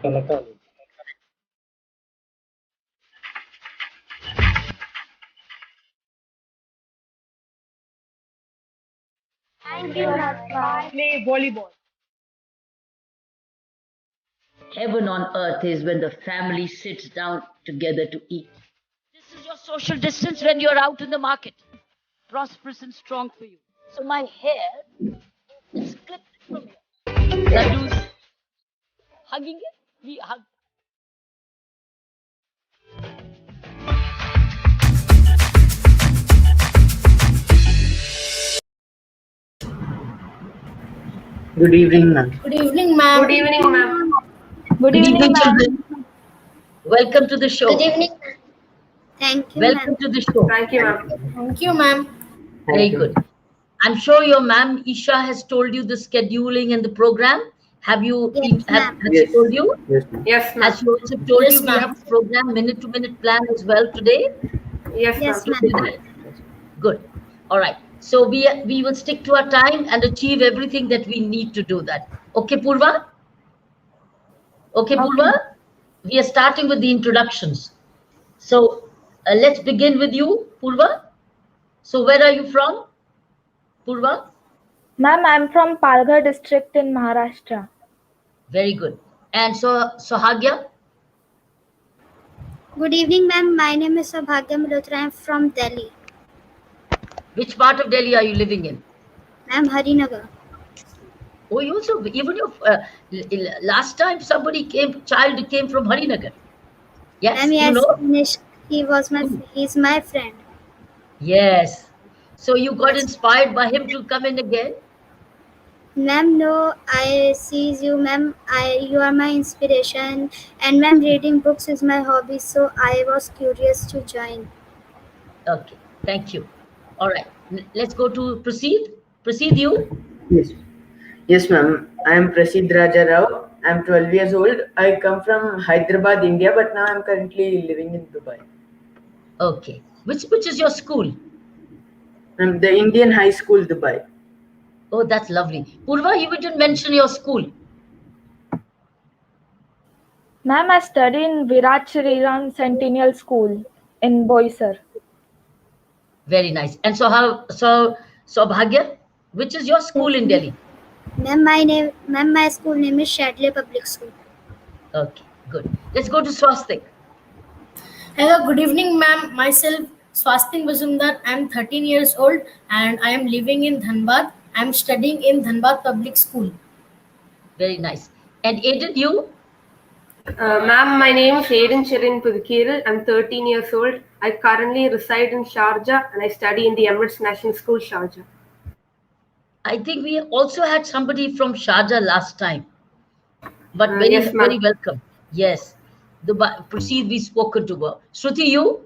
Thank you, Natma. Play volleyball. Heaven on earth is when the family sits down together to eat. This is your social distance when you're out in the market. Prosperous and strong for you. So my hair is clipped from here. Laddus hugging it. We hug. Good evening, ma'am. Good evening, ma'am. Good evening, ma'am. Good Good evening, evening, ma'am. children. Welcome to the show. Good evening, ma'am. Thank you, Welcome ma'am. to the show. Thank you, ma'am. Thank you, ma'am. Very Thank you. good. I'm sure your ma'am Isha has told you the scheduling and the program. Have you Yes, been, ma'am. has she Yes. told you? Yes, ma'am. Yes, ma'am. Has she also told Yes, you we ma'am. have a program minute to minute plan as well today? Yes, Yes, ma'am. Today ma'am. night. Good. All right. So we will stick to our time and achieve everything that we need to do that. Okay, Purva? Okay, Okay. Purva? We are starting with the introductions. So let's begin with you, Purva. So where are you from, Purva? Ma'am, I'm from Palghar district in Maharashtra. Very good. And so Sohagya, Good evening, ma'am. My name is Sabhagya Malhotra. I'm from Delhi. which part of Delhi are you living in? Ma'am, Harinagar. Oh, you also, even your last time child came from Harinagar. Ma'am, Yes, you yes, know? he's my friend. Yes. So you got Yes. inspired by him to come in again? Ma'am, no, I sees you, ma'am. You are my inspiration. And ma'am, reading books is my hobby, so I was curious to join. Okay, thank you. All right, let's go to proceed. Proceed you. Yes. Yes, ma'am. I am Prasid Raja Rao. I'm 12 years old. I come from Hyderabad, India, but now I'm currently living in Dubai. Okay. Which is your school? I'm the Indian High School, Dubai. Oh, that's lovely. Purva, you didn't mention your school. Ma'am, I study in Virat Shriram Centennial School in Boisar. Very nice. And so Bhagya, which is your school in Delhi? Ma'am, my school name is Shadley Public School. Okay, good. Let's go to Swastik. Hello, good evening, ma'am. Myself, Swastik Bazumdar. I'm 13 years old and I am living in Dhanbad. I'm studying in Dhanbad Public School. Very nice. And Aiden, you? Ma'am, my name is Aiden Cherin Pudukiril. I'm 13 years old. I currently reside in Sharjah and I study in the Emirates National School, Sharjah. I think we also had somebody from Sharjah last time, but very, Yes, very ma'am. welcome. Yes. Proceed, we spoken to her. Shruti, you?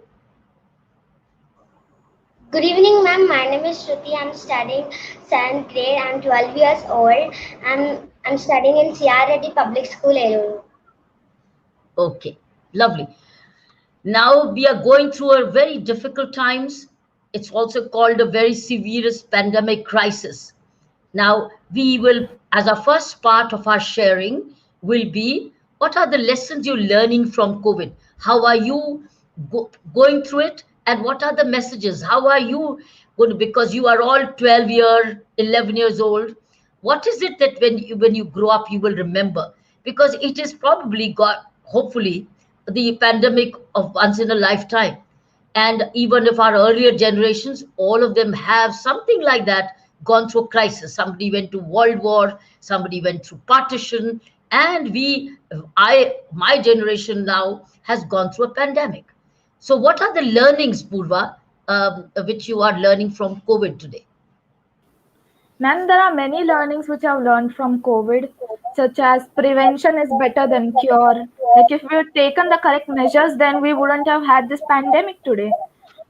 Good evening, ma'am. My name is Shruti. I'm studying 7th grade. I'm 12 years old. I'm studying in CR Reddy Public School, Eluru. Okay, lovely. Now we are going through a very difficult times. It's also called a very severest pandemic crisis. Now we will, as our first part of our sharing, will be what are the lessons you're learning from COVID? How are you going through it? And what are the messages? How are you going to, because you are all 12 year, 11 years old. What is it that when you grow up, you will remember? Because it is probably got, hopefully, the pandemic of once in a lifetime. And even if our earlier generations, all of them have something like that gone through a crisis. Somebody went to World War, somebody went through partition, and my generation now has gone through a pandemic. So, what are the learnings, Purva, which you are learning from COVID today? Ma'am, there are many learnings which I've learned from COVID, such as prevention is better than cure. Like if we had taken the correct measures, then we wouldn't have had this pandemic today.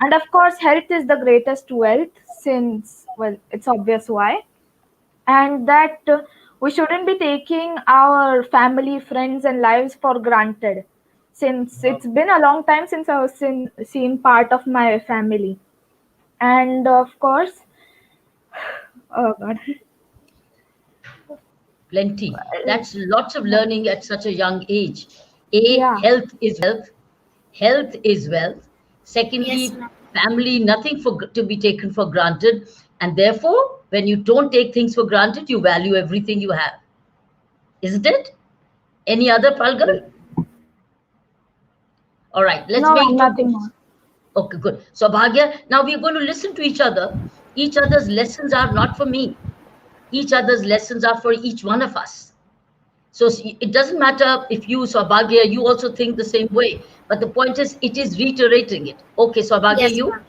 And of course, health is the greatest wealth since, well, it's obvious why. And that we shouldn't be taking our family, friends, and lives for granted since it's been a long time since I was seen part of my family. And of course, oh God. Plenty. That's lots of learning at such a young age. A, Yeah. health is wealth. Health is wealth. Yes, Secondly, ma'am. family, nothing to be taken for granted. And therefore, when you don't take things for granted, you value everything you have. Isn't it? Any other, Palgar? All right, let's No, make ma'am, it a nothing good. more. Okay, good. So, Bhagya, now we're going to listen to each other. Each other's lessons are not for me. Each other's lessons are for each one of us. So it doesn't matter if you, Saubhagya, you also think the same way. But the point is, it is reiterating it. Okay, Saubhagya, Yes, you? ma'am.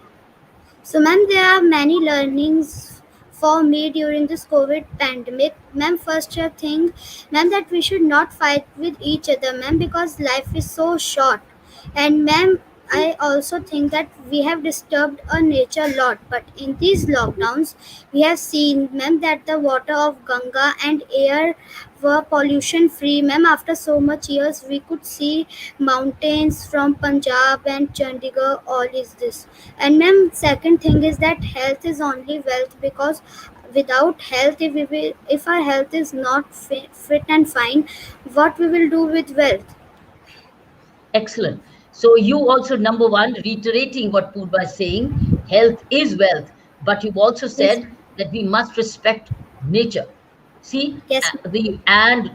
So, ma'am, there are many learnings for me during this COVID pandemic. Ma'am, first I think, ma'am, that we should not fight with each other, ma'am, because life is so short. And, ma'am, I also think that we have disturbed our nature a lot. But in these lockdowns, we have seen, ma'am, that the water of Ganga and air were pollution free. Ma'am, after so much years, we could see mountains from Punjab and Chandigarh. All is this. And ma'am, second thing is that health is only wealth, because without health, if our health is not fit and fine, what we will do with wealth? Excellent. So you also, number one, reiterating what Purva is saying, health is wealth. But you've also Yes, said ma'am. that we must respect nature. See, Yes, ma'am. and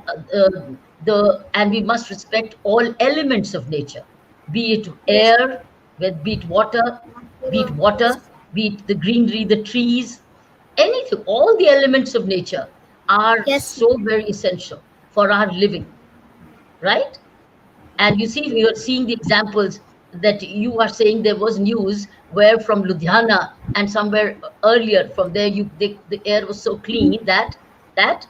we must respect all elements of nature, be it Yes, air, be it water, be it water, be it the greenery, the trees, anything. All the elements of nature are yes, so very essential for our living, right? And you see, we are seeing the examples that you are saying there was news where from Ludhiana and somewhere earlier from there, the air was so clean that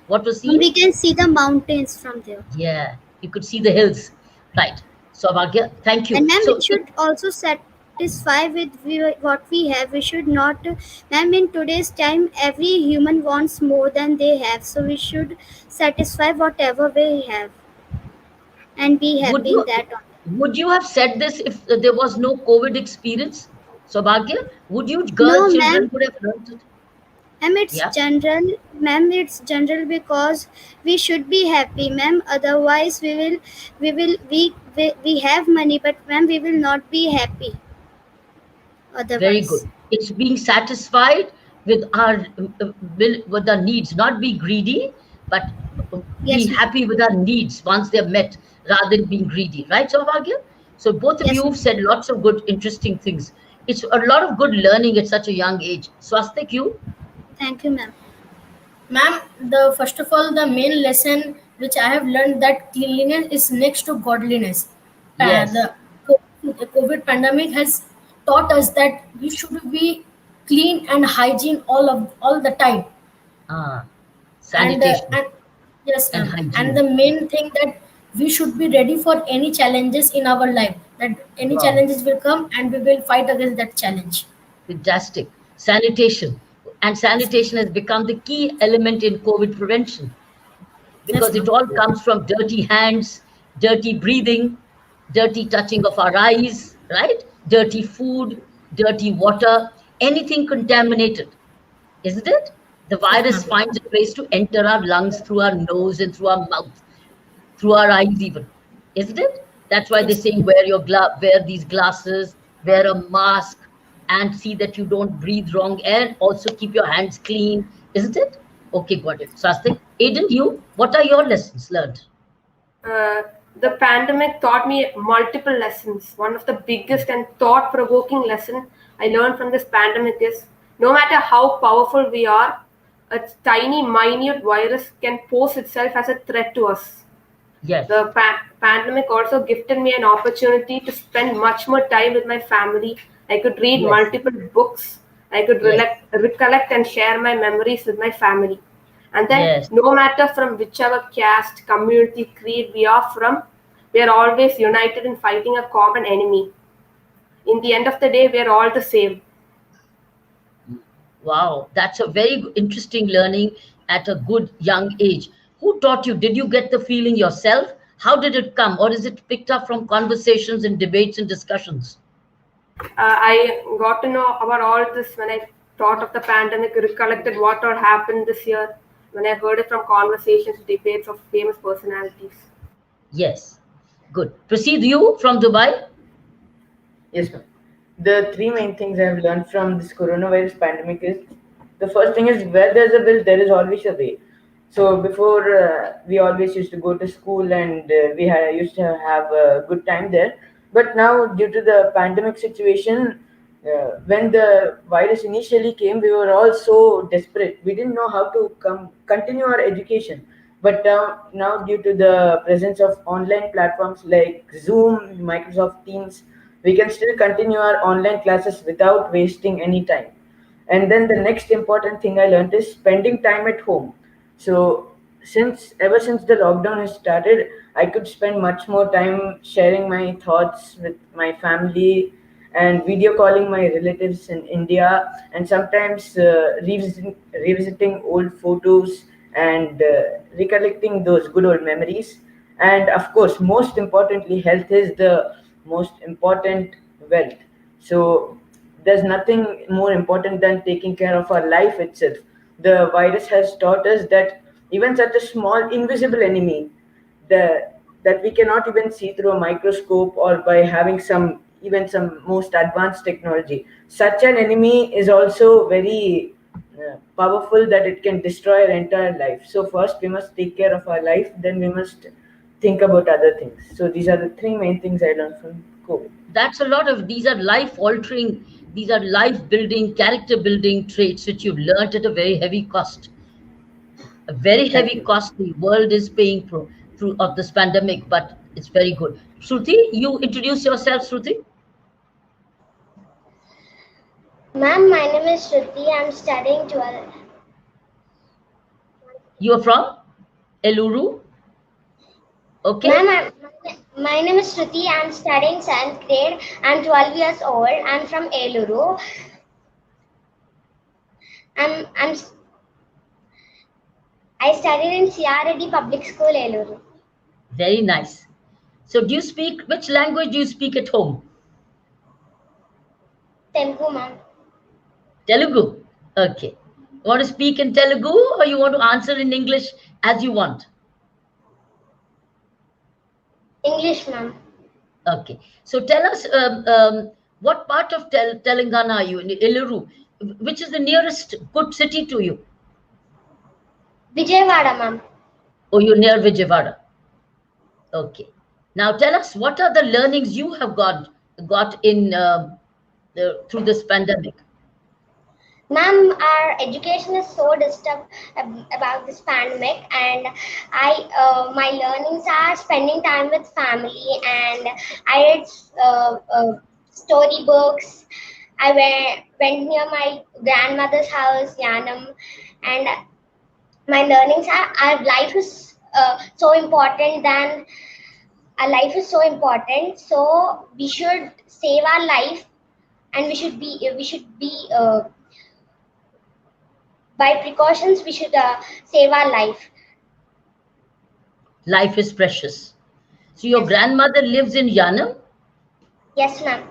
what was ma'am. seen? We can see the mountains from there. Yeah, you could see the hills, right? So, Bhagya, thank And you. ma'am, we So, should also satisfy with what we have. We should not, ma'am, in today's time, every human wants more than they have. So we should satisfy whatever we have and be would happy you in that only. would you have said this if there was no COVID experience? So, Bhagya, would you girl No, children ma'am. would have learned it? Ma'am, it's Yeah, general. Ma'am, it's general because we should be happy, ma'am. Otherwise, we have money, but ma'am, we will not be happy. very good. Otherwise, It's being satisfied with our with our needs, not be greedy, but be yes, ma'am. happy with our needs once they're met, rather than being greedy, right, Saubhagya? So both of you Yes, have ma'am. said lots of good, interesting things. It's a lot of good learning at such a young age. Swastik, you? Thank you, ma'am. Ma'am, the first of all, the main lesson which I have learned that cleanliness is next to godliness. Yes. The COVID pandemic has taught us that we should be clean and hygiene all the time. Ah, And sanitation yes, and ma'am. And the hygiene. main thing that we should be ready for any challenges in our life. That any Wow. challenges will come and we will fight against that challenge. Fantastic. Sanitation. And Yes, sanitation has become the key element in COVID prevention yes, because it ma'am. all comes from dirty hands, dirty breathing, dirty touching of our eyes, right? Dirty food, dirty water, anything contaminated, isn't it? The Yes, virus ma'am. finds a place to enter our lungs through our nose and through our mouth, through our eyes even, isn't it? That's why they Yes, say wear wear these glasses, wear a mask, and see that you don't breathe wrong air. Also keep your hands clean, isn't it? Okay, got it. Swastik, Aiden, you, what are your lessons learned? Uh, the pandemic taught me multiple lessons. One of the biggest and thought provoking lesson I learned from this pandemic is no matter how powerful we are, a tiny, minute virus can pose itself as a threat to us. Yes, The pandemic also gifted me an opportunity to spend much more time with my family. I could read yes, multiple books. I could yes, recollect and share my memories with my family. And then, yes. no matter from whichever caste, community, creed we are from, we are always united in fighting a common enemy. In the end of the day, we are all the same. Wow, that's a very interesting learning at a good young age. Who taught you? Did you get the feeling yourself? How did it come? Or is it picked up from conversations and debates and discussions? I got to know about all this when I thought of the pandemic, recollected what all happened this year. when I heard it from conversations, debates of famous personalities. Yes. Good. Proceed you from Dubai. Yes, ma'am. The three main things I've learned from this coronavirus pandemic is the first thing is where there's a will, there is always a way. So before we always used to go to school and used to have a good time there, but now due to the pandemic situation, when the virus initially came, we were all so desperate. We didn't know how to continue our education. But now, due to the presence of online platforms like Zoom, Microsoft Teams, we can still continue our online classes without wasting any time. And then the next important thing I learned is spending time at home. So since the lockdown has started, I could spend much more time sharing my thoughts with my family and video calling my relatives in India, and sometimes revisiting old photos and recollecting those good old memories. And of course, most importantly, health is the most important wealth. So there's nothing more important than taking care of our life itself. The virus has taught us that even such a small invisible enemy, the that we cannot even see through a microscope or by having some most advanced technology, such an enemy is also very powerful that it can destroy our entire life. So first we must take care of our life, then we must think about other things. So these are the three main things I learned from COVID. That's a lot of, these are life altering, these are life building, character building traits which you've learned at a very heavy cost. A very Thank heavy you. cost the world is paying through of this pandemic, but it's very good. Shruti, you introduce yourself, Shruti. Ma'am, my name is Shruti. I'm studying 12th. You are from Eluru. Ma'am, Okay. my name is Shruti. I'm studying 7th grade. I'm 12 years old. I'm from Eluru. I'm I studied in CRD Public School, Eluru. Very nice. So do you speak, which language do you speak at home? Telugu, ma'am. Telugu. Okay. You want to speak in Telugu or you want to answer in English as you want? English, ma'am. Okay. So tell us, what part of Telangana are you in? Eluru. Which is the nearest good city to you? Vijayawada, ma'am. Oh, you're near Vijayawada. Okay. Now tell us, what are the learnings you have got in through this pandemic? Ma'am, our education is so disturbed about this pandemic, and my learnings are spending time with family, and I read storybooks. I went near my grandmother's house, Yanam, and my learnings are our life is so important. Than our life is so important, so we should save our life, and we should be by precautions we should save our life. Life is precious. So your Yes, grandmother lives in Yanam? yes, ma'am.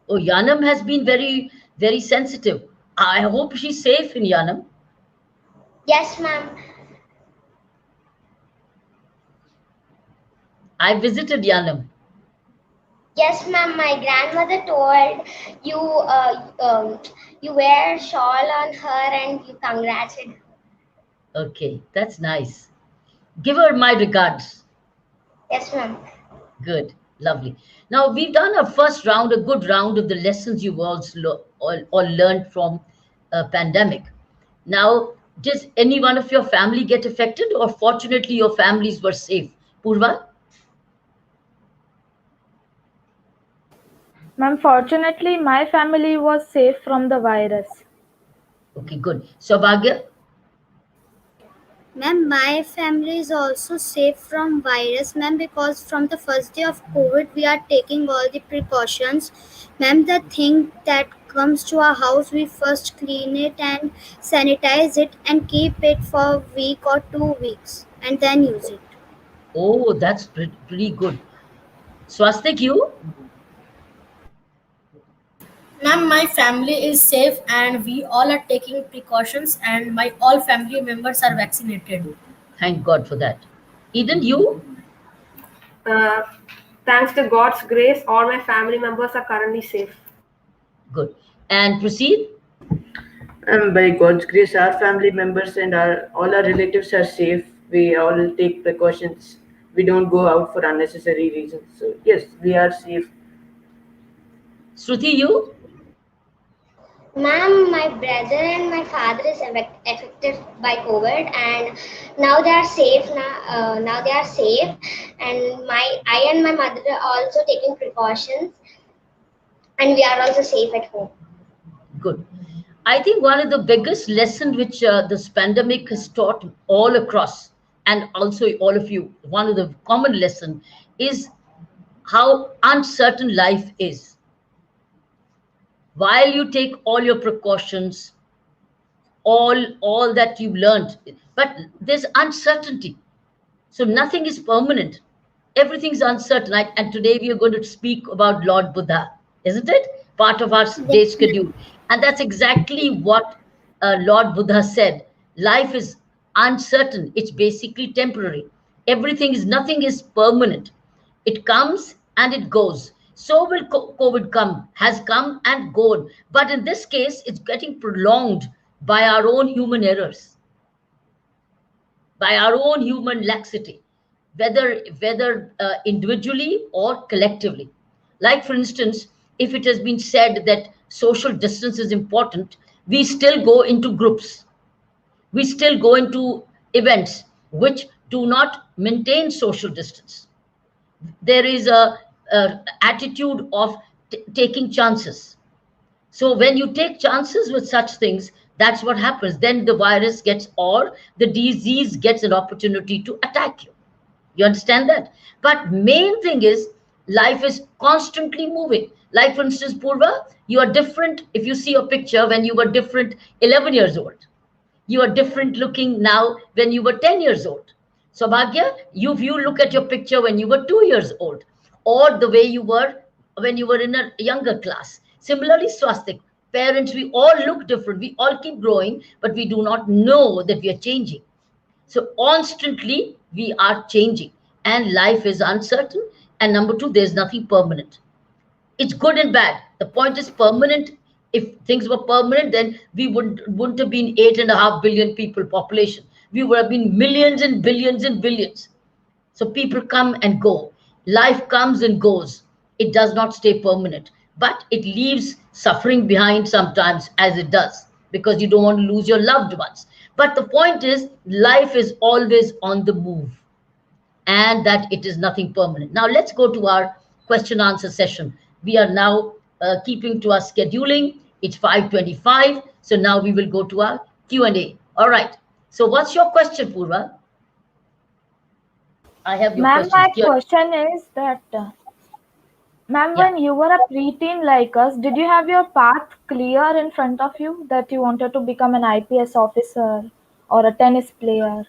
Oh, Yanam has been very, very sensitive. I hope she's safe in Yanam. Yes, ma'am. I visited Yanam. Yes, ma'am. My grandmother told you you wear shawl on her and you congratulated her. Okay, that's nice. Give her my regards. Yes, ma'am. Good, lovely. Now we've done a first round, a good round of the lessons you've all learned from pandemic. Now, does any one of your family get affected, or fortunately your families were safe? Purva? Ma'am, fortunately, my family was safe from the virus. Okay, good. Saubhagya? Ma'am, my family is also safe from virus, ma'am, because from the first day of COVID, we are taking all the precautions. Ma'am, the thing that comes to our house, we first clean it and sanitize it and keep it for a week or 2 weeks and then use it. Oh, that's pretty good. Swastik, you? Ma'am, my family is safe and we all are taking precautions and my all family members are vaccinated. Thank God for that. Eden, you? Uh, Thanks to God's grace, all my family members are currently safe. Good. And proceed. And by God's grace, our family members and all our relatives are safe. We all take precautions. We don't go out for unnecessary reasons. So yes, we are safe. Shruti, you? Ma'am, my brother and my father is affected by COVID, and now they are safe. Now they are safe, and I and my mother are also taking precautions, and we are also safe at home. Good. I think one of the biggest lessons which this pandemic has taught all across, and also all of you, one of the common lesson is how uncertain life is. While you take all your precautions, all that you've learned, but there's uncertainty. So nothing is permanent. Everything's uncertain. And today we are going to speak about Lord Buddha, isn't it? Part of our day Yes, ma'am. schedule. And that's exactly what Lord Buddha said. Life is uncertain. It's basically temporary. Nothing is permanent. It comes and it goes. So will COVID come, has come and gone. But in this case, it's getting prolonged by our own human errors, by our own human laxity, whether individually or collectively. Like for instance, if it has been said that social distance is important, we still go into groups, we still go into events which do not maintain social distance. There is a attitude of taking chances. So when you take chances with such things, that's what happens. Then the virus gets, or the disease gets an opportunity to attack you. You understand that? But main thing is life is constantly moving. Like for instance, Purva, you are different. If you see a picture when you were different 11 years old, you are different looking now when you were 10 years old. So Bhagya, you look at your picture when you were 2 years old, or the way you were when you were in a younger class. Similarly, Swastik, parents, we all look different. We all keep growing, but we do not know that we are changing. So constantly we are changing, and life is uncertain. And number two, there's nothing permanent. It's good and bad. The point is permanent. If things were permanent, then we wouldn't have been 8.5 billion people population. We would have been millions and billions and billions. So people come and go. Life comes and goes. It does not stay permanent, but it leaves suffering behind sometimes, as it does, because you don't want to lose your loved ones. But the point is, life is always on the move, and that it is nothing permanent. Now let's go to our question answer session. We are now keeping to our scheduling. It's 5:25, so now we will go to our Q&A. All right. So what's your question, Purva? I have your Ma'am, questions. my question is that, ma'am, Yeah. when you were a preteen like us, did you have your path clear in front of you that you wanted to become an IPS officer or a tennis player?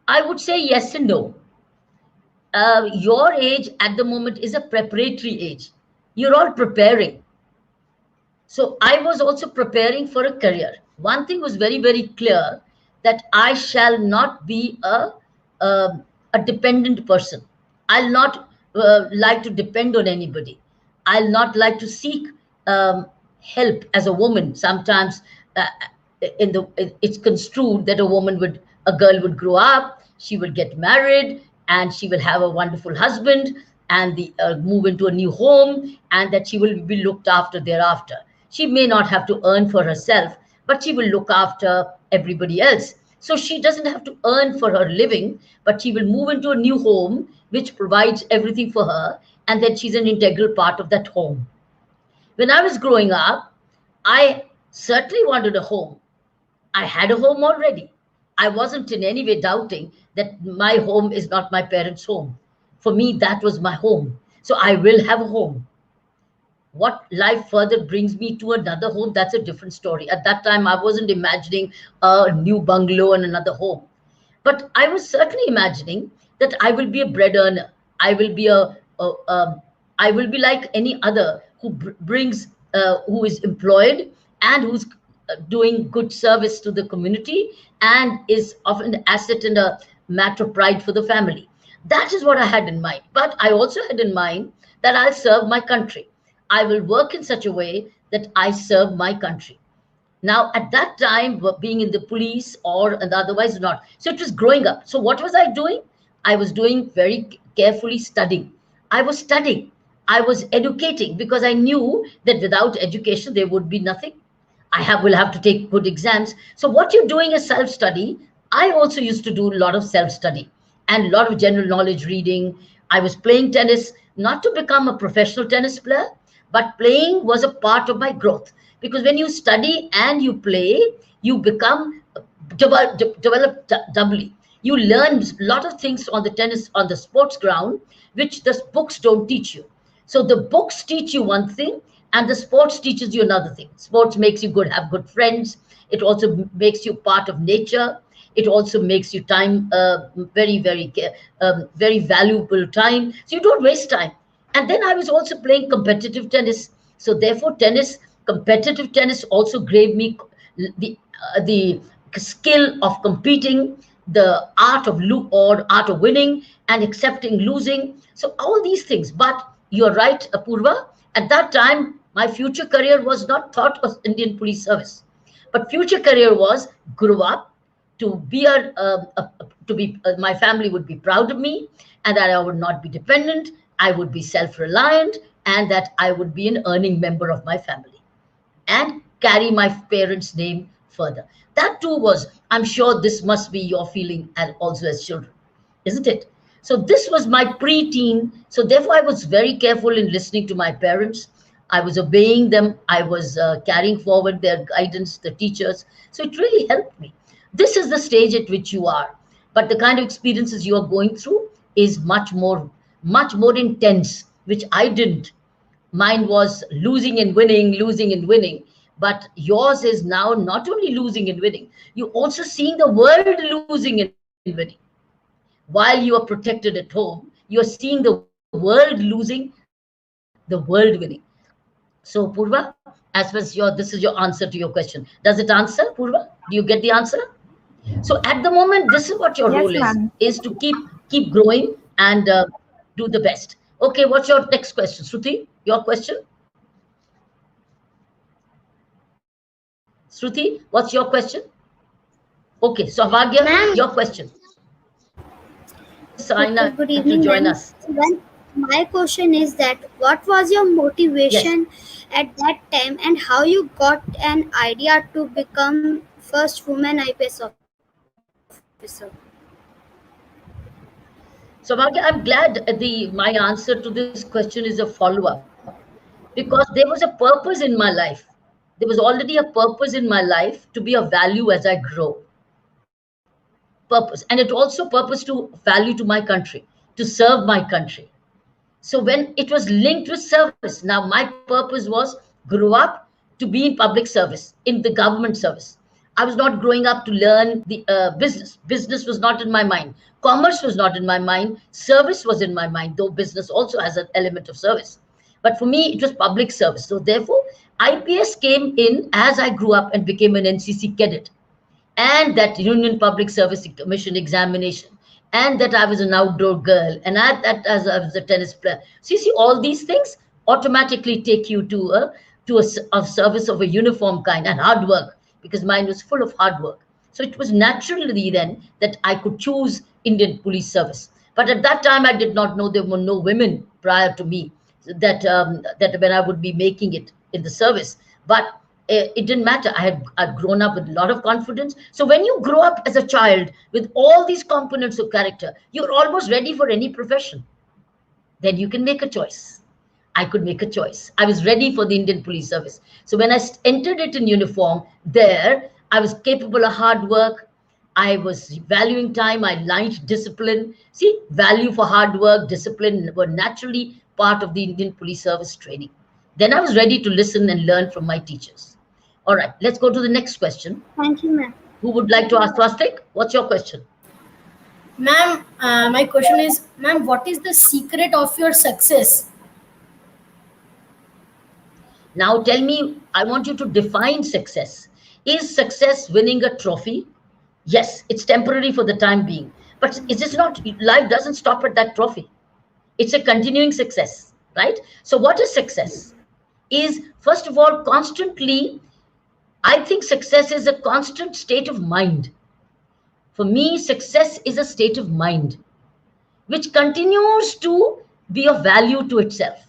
I would say yes and no. Your age at the moment is a preparatory age. You're all preparing. So I was also preparing for a career. One thing was very, very clear, that I shall not be a dependent person. I'll not like to depend on anybody. I'll not like to seek help as a woman. Sometimes uh, it's construed that a girl would grow up, she would get married, and she will have a wonderful husband, and move into a new home, and that she will be looked after thereafter. She may not have to earn for herself, but she will look after everybody else. So she doesn't have to earn for her living, but she will move into a new home which provides everything for her, and then she's an integral part of that home. When I was growing up, I certainly wanted a home. I had a home already. I wasn't in any way doubting that my home is not my parents' home. For me, that was my home. So I will have a home. What life further brings me to another home, that's a different story. At that time, I wasn't imagining a new bungalow and another home. But I was certainly imagining that I will be a bread earner. I will be uh, um, I will be like any other who brings, who is employed and who's doing good service to the community and is of an asset and a matter of pride for the family. That is what I had in mind. But I also had in mind that I'll serve my country. I will work in such a way that I serve my country. Now, at that time, being in the police or and otherwise not. So it was growing up. So what was I doing? I was doing very carefully studying. I was studying. I was educating because I knew that without education there would be nothing. Will have to take good exams. So what you're doing is self-study. I also used to do a lot of self-study and a lot of general knowledge reading. I was playing tennis, not to become a professional tennis player, but playing was a part of my growth. Because when you study and you play, you become develop doubly. You learn a lot of things on the tennis, on the sports ground, which the books don't teach you. So the books teach you one thing, and the sports teaches you another thing. Sports makes you good, have good friends. It also makes you part of nature. It also makes you time, very valuable time. So you don't waste time. And then I was also playing competitive tennis. So therefore, competitive tennis also gave me the skill of competing, the art of winning, and accepting losing. So all these things. But you're right, Apurva. At that time, my future career was not thought of Indian Police Service, but future career was grow up to be to be my family would be proud of me, and that I would not be dependent. I would be self-reliant, and that I would be an earning member of my family and carry my parents' name further. That too was, I'm sure this must be your feeling and also as children, isn't it? So this was my pre-teen. So therefore, I was very careful in listening to my parents. I was obeying them. I was carrying forward their guidance, the teachers. So it really helped me. This is the stage at which you are. But the kind of experiences you are going through is much more intense, which I didn't. Mine was losing and winning, losing and winning. But yours is now not only losing and winning, you're also seeing the world losing and winning. While you are protected at home, you're seeing the world losing, the world winning. So, Purva, as far as this is your answer to your question. Does it answer, Purva? Do you get the answer? So, at the moment, this is what your role Yes, is to ma'am. keep growing and do the best. Okay, what's your next question, Shruti? Your question, Shruti? What's your question? Okay, so Bhagya, Ma'am, your question. Please sign Okay, up good to join evening, us. ma'am. My question is that what was your Yes. motivation at that time and how you got an idea to become first woman IPS officer? So, Bhagya, I'm glad my answer to this question is a follow-up because there was a purpose in my life. There was already a purpose in my life to be of value as I grow. Purpose. And it also purpose to value to my country, to serve my country. So when it was linked with service, now my purpose was grow up to be in public service, in the government service. I was not growing up to learn the business. Business was not in my mind. Commerce was not in my mind. Service was in my mind, though business also has an element of service. But for me, it was public service. So therefore, IPS came in as I grew up and became an NCC cadet, and that Union Public Service Commission examination, and that I was an outdoor girl, and that as I was a tennis player. So you see, all these things automatically take you to a service of a uniform kind and hard work, because mine was full of hard work. So it was naturally then that I could choose Indian Police Service. But at that time, I did not know there were no women prior to me that when I would be making it in the service. But it didn't matter. I'd grown up with a lot of confidence. So when you grow up as a child with all these components of character, you're almost ready for any profession. Then you can make a choice. I could make a choice. I was ready for the Indian Police Service. So when I entered it in uniform, there I was capable of hard work. I was valuing time. I liked discipline. See, value for hard work, discipline were naturally part of the Indian Police Service training. Then I was ready to listen and learn from my teachers. All right, let's go to the next question. Thank you, ma'am. Who would like to ask Swastik? What's your question? Ma'am, my question is, ma'am, what is the secret of your success? Now tell me, I want you to define success. Is success winning a trophy? Yes, it's temporary for the time being. But it is not, life doesn't stop at that trophy. It's a continuing success, right? So, what is success? Is first of all, constantly, I think success is a constant state of mind. For me, success is a state of mind which continues to be of value to itself.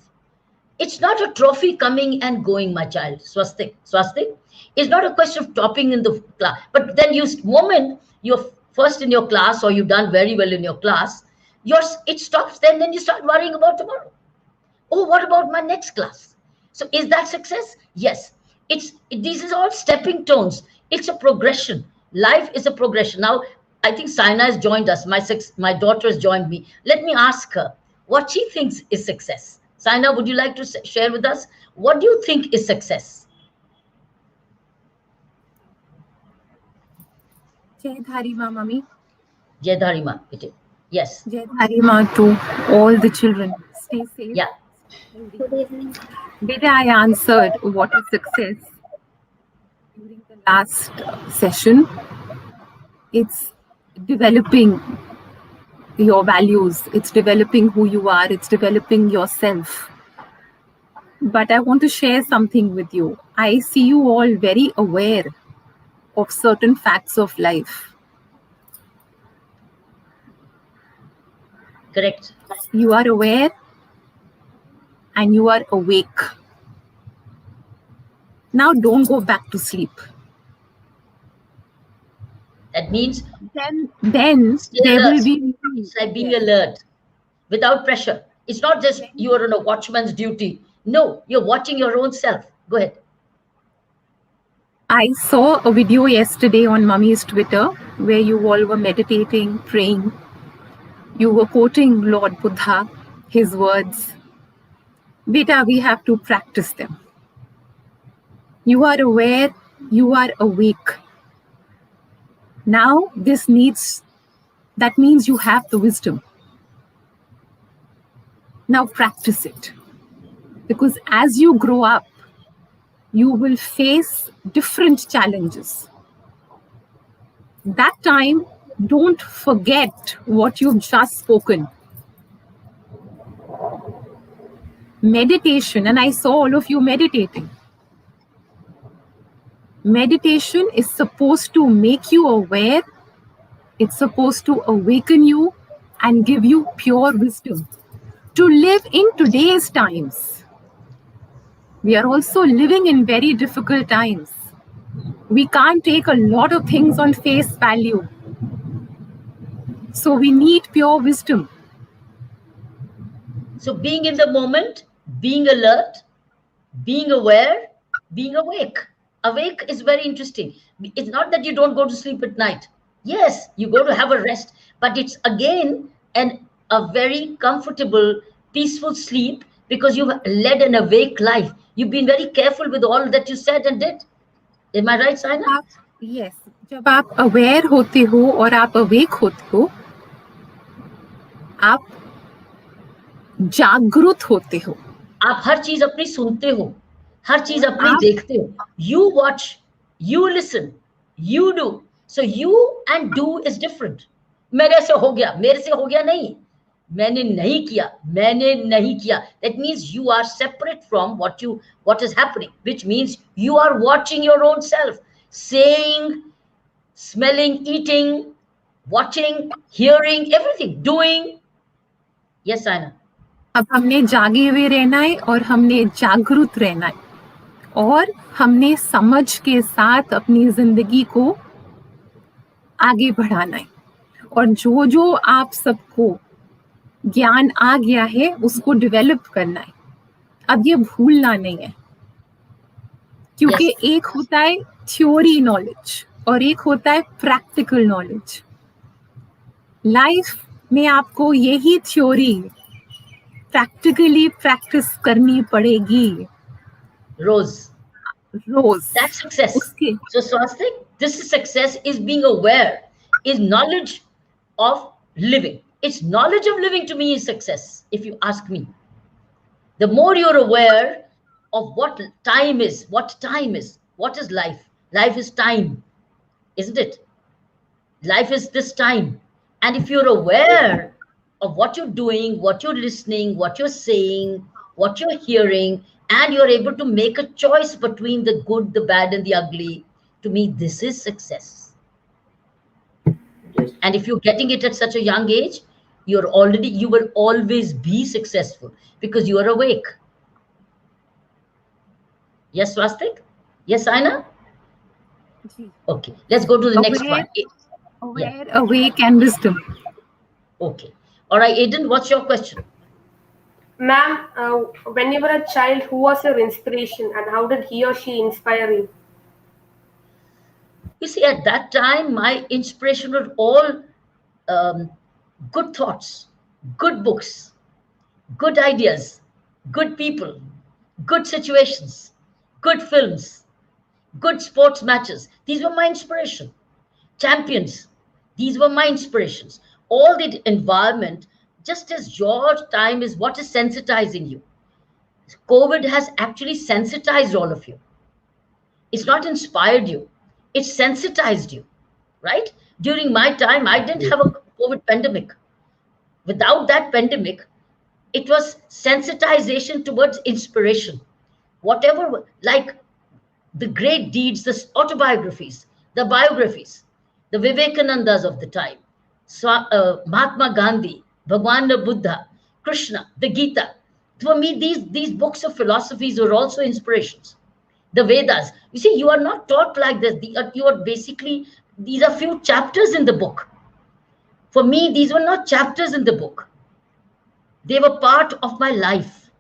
It's not a trophy coming and going, my child. Swastik. Swastik is not a question of topping in the class. But then moment you're first in your class or you've done very well in your class, it stops then you start worrying about tomorrow. Oh, what about my next class? So is that success? Yes. These is all stepping stones. It's a progression. Life is a progression. Now, I think Saina has joined us. My daughter has joined me. Let me ask her what she thinks is success. Saina, would you like to share with us? What do you think is success? Jai Dharima, Mummy. Jai Dharima, yes. Jai Dharima to all the children. Stay safe, Yeah. healthy. Good evening. Beta, I answered what is success during the last session. It's developing your values, it's developing who you are, it's developing yourself. But I want to share something with you. I see you all very aware of certain facts of life. Correct. You are aware and you are awake. Now don't go back to sleep. That means Then stay there alert. will be It's like being alert without pressure. It's not just you are on a watchman's duty. No, you're watching your own self. Go ahead. I saw a video yesterday on Mummy's Twitter where you all were meditating, praying. You were quoting Lord Buddha, his words. Beta, we have to practice them. You are aware, you are awake. Now that means you have the wisdom. Now practice it. Because as you grow up, you will face different challenges. That time, don't forget what you've just spoken. Meditation, and I saw all of you meditating. Meditation is supposed to make you aware, it's supposed to awaken you and give you pure wisdom to live in today's times. We are also living in very difficult times. We can't take a lot of things on face value. So we need pure wisdom. So being in the moment, being alert, being aware, being awake. Awake is very interesting. It's not that you don't go to sleep at night. Yes, you go to have a rest, but it's again a very comfortable, peaceful sleep because you've led an awake life. You've been very careful with all that you said and did. Am I right, Saina? Yes, जब आप aware होते हो और आप awake होते हो, आप जागरूक होते हो. आप हर चीज अपनी सुनते हो, हर चीज अपनी देखते हो. You watch, you listen, you do. So you and do is different. मेरे से हो गया नहीं. मैंने नहीं किया. That means you are separate from what is happening, which means you are watching your own self, saying, smelling, eating, watching, hearing, everything, doing. Yes, Saina. अब हमने जागे हुए रहना है और हमने जागरूक रहना है और हमने समझ के साथ अपनी जिंदगी को आगे बढ़ाना है और जो आप सबको ज्ञान आ गया है उसको डेवलप करना है. अब ये भूलना नहीं है क्योंकि एक होता है थ्योरी नॉलेज और एक होता है प्रैक्टिकल नॉलेज. लाइफ में आपको यही थ्योरी प्रैक्टिकली प्रैक्टिस करनी पड़ेगी रोज. That's success. So Swastik, this is success, is being aware, is knowledge of living. It's knowledge of living to me is success, if you ask me. The more you're aware of what time is, what is life? Life is time, isn't it? Life is this time. And if you're aware of what you're doing, what you're listening, what you're saying, what you're hearing, and you're able to make a choice between the good, the bad, and the ugly, to me, this is success. Yes. And if you're getting it at such a young age, you will always be successful because you are awake. Yes, Swastik? Yes, Aina? Ji. Okay, let's go to the next Aware, one. Yeah, awake, and wisdom. okay. All right, Aiden, what's your question? Ma'am, when you were a child, who was your inspiration and how did he or she inspire you? You see, at that time, my inspiration were all um, good thoughts, good books, good ideas, good people, good situations, good films, good sports matches. These were my inspiration. Champions, these were my inspirations. All the environment, just as your time is what is sensitizing you. COVID has actually sensitized all of you. It's not inspired you, it's sensitized you, right? During my time, I didn't have a COVID pandemic. Without that pandemic, it was sensitization towards inspiration. Whatever, like the great deeds, the autobiographies, the biographies, the Vivekanandas of the time, Mahatma Gandhi, Bhagwan Buddha, Krishna, the Gita. For me, these books of philosophies were also inspirations. The Vedas. You see, you are not taught like this. You are basically, these are few chapters in the book. For me, these were not chapters in the book. They were part of my life.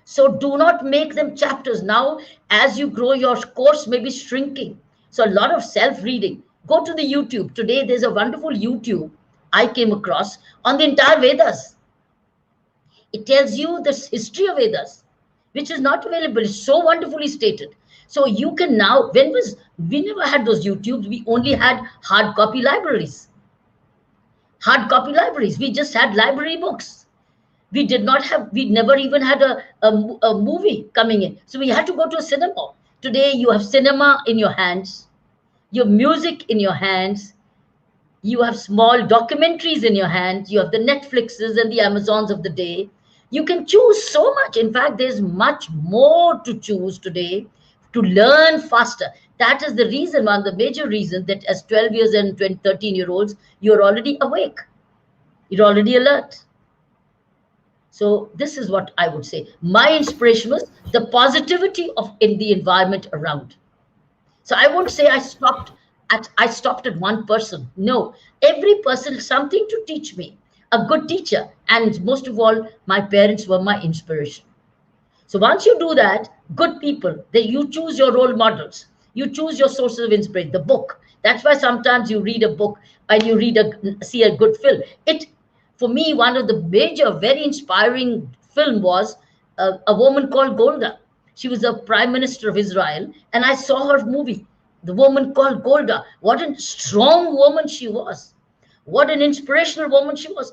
So do not make them chapters. Now, as you grow, your course may be shrinking. So a lot of self-reading. Go to the YouTube. Today, there's a wonderful YouTube I came across on the entire Vedas. It tells you the history of Vedas, which is not available. It's so wonderfully stated. So you can now, we never had those YouTubes. We only had hard copy libraries. Hard copy libraries. We just had library books. We never even had a movie coming in. So we had to go to a cinema. Today you have cinema in your hands, you have music in your hands, you have small documentaries in your hands, you have the Netflixes and the Amazons of the day. You can choose so much. In fact, there's much more to choose today to learn faster. That is the reason, one of the major reasons that as 12 years and 20, 13-year-olds, you're already awake. You're already alert. So this is what I would say. My inspiration was the positivity of in the environment around. So I won't say I stopped at one person. No, every person something to teach me. A good teacher, and most of all, my parents were my inspiration. So once you do that, good people, that you choose your role models, you choose your sources of inspiration. The book. That's why sometimes you read a book and you see a good film. For me, one of the major, very inspiring film was a woman called Golda. She was a prime minister of Israel, and I saw her movie, The Woman Called Golda. What a strong woman she was. What an inspirational woman she was.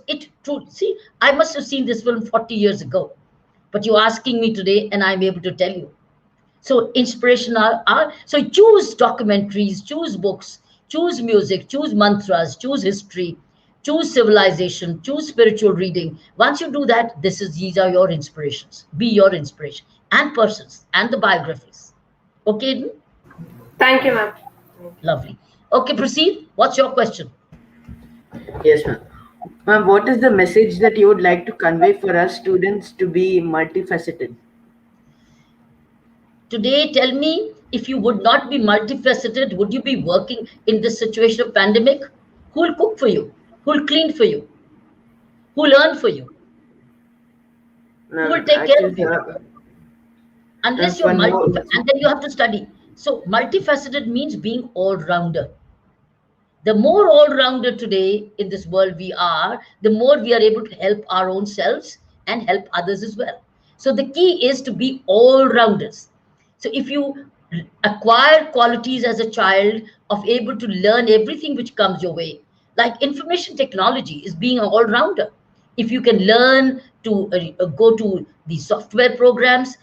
See, I must have seen this film 40 years ago, but you're asking me today, and I'm able to tell you. So inspiration so choose documentaries, choose books, choose music, choose mantras, choose history, choose civilization, choose spiritual reading. Once you do that, these are your inspirations. Be your inspiration, and persons and the biographies. Okay, Eden? Thank you, ma'am. Lovely. Okay, proceed. What's your question? Yes, ma'am. Ma'am, what is the message that you would like to convey for us students to be multifaceted? Today, tell me, if you would not be multifaceted, would you be working in this situation of pandemic? Who will cook for you? Who will clean for you? Who will earn for you? Who will take care of you? Unless you're multifaceted, and then you have to study. So multifaceted means being all-rounder. The more all-rounder today in this world we are, the more we are able to help our own selves and help others as well. So the key is to be all-rounders. So if you acquire qualities as a child of able to learn everything which comes your way, Like information technology is being an all-rounder. If you can learn to go to the software programs,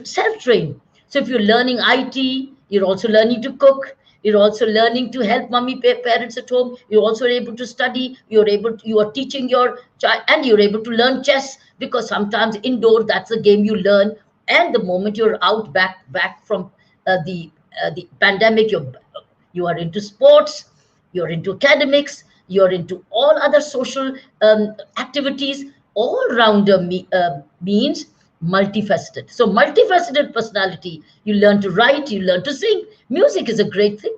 self-train. So if you're learning IT, you're also learning to cook, you're also learning to help mummy parents at home, you're also able to study, you are teaching your child, and you're able to learn chess, because sometimes indoor that's the game you learn. And the moment you're out back from the pandemic, you are into sports, you're into academics, you're into all other social activities. All rounder means multifaceted. So multifaceted personality, you learn to write, you learn to sing. Music is a great thing.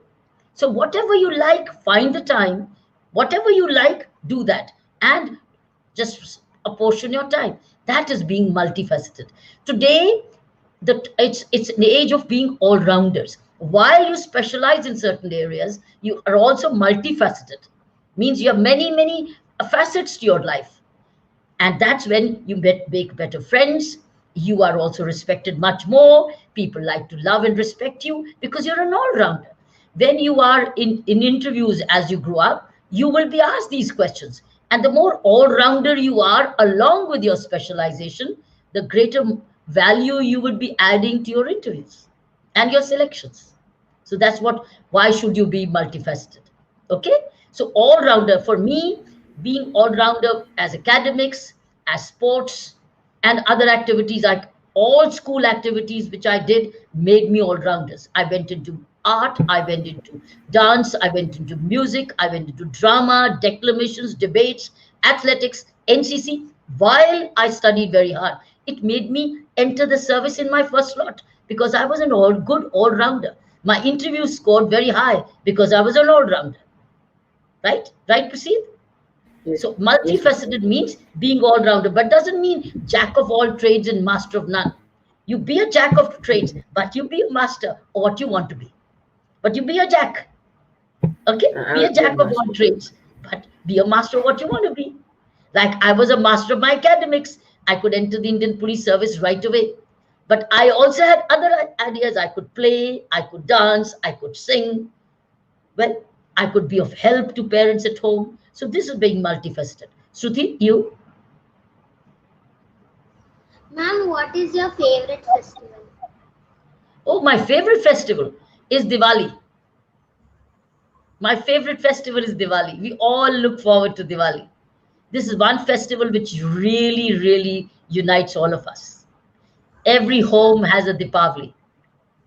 So whatever you like, find the time. Whatever you like, do that, and just apportion your time. That is being multifaceted. Today, it's an age of being all rounders. While you specialize in certain areas, you are also multifaceted. Means you have many facets to your life, and that's when you make better friends. You are also respected much more. People like to love and respect you because you're an all-rounder. When you are in interviews as you grow up, you will be asked these questions, and the more all-rounder you are along with your specialization, the greater value you would be adding to your interviews and your selections. So that's what, why should you be multifaceted? Okay. So all rounder for me, being all rounder as academics, as sports, and other activities, like all school activities which I did, made me all rounders. I went into art, I went into dance, I went into music, I went into drama, declamations, debates, athletics, NCC. While I studied very hard, it made me enter the service in my first slot, because I was an all good all rounder. My interview scored very high because I was an all rounder. Right, Prasid? Yes, So yes, ma'am. multifaceted means being all rounder, but doesn't mean jack of all trades and master of none. You be a jack of trades, but you be a master of what you want to be. But you be a jack. Okay? I Be will a be a jack of all master. trades, but be a master of what you want to be. Like I was a master of my academics. I could enter the Indian Police Service right away. But I also had other ideas. I could play, I could dance, I could sing. Well, I could be of help to parents at home. So this is being multifaceted. Shruti, you? Ma'am, what is your favorite festival? Oh, my favorite festival is Diwali. My favorite festival is Diwali. We all look forward to Diwali. This is one festival which really unites all of us. Every home has a Deepavali.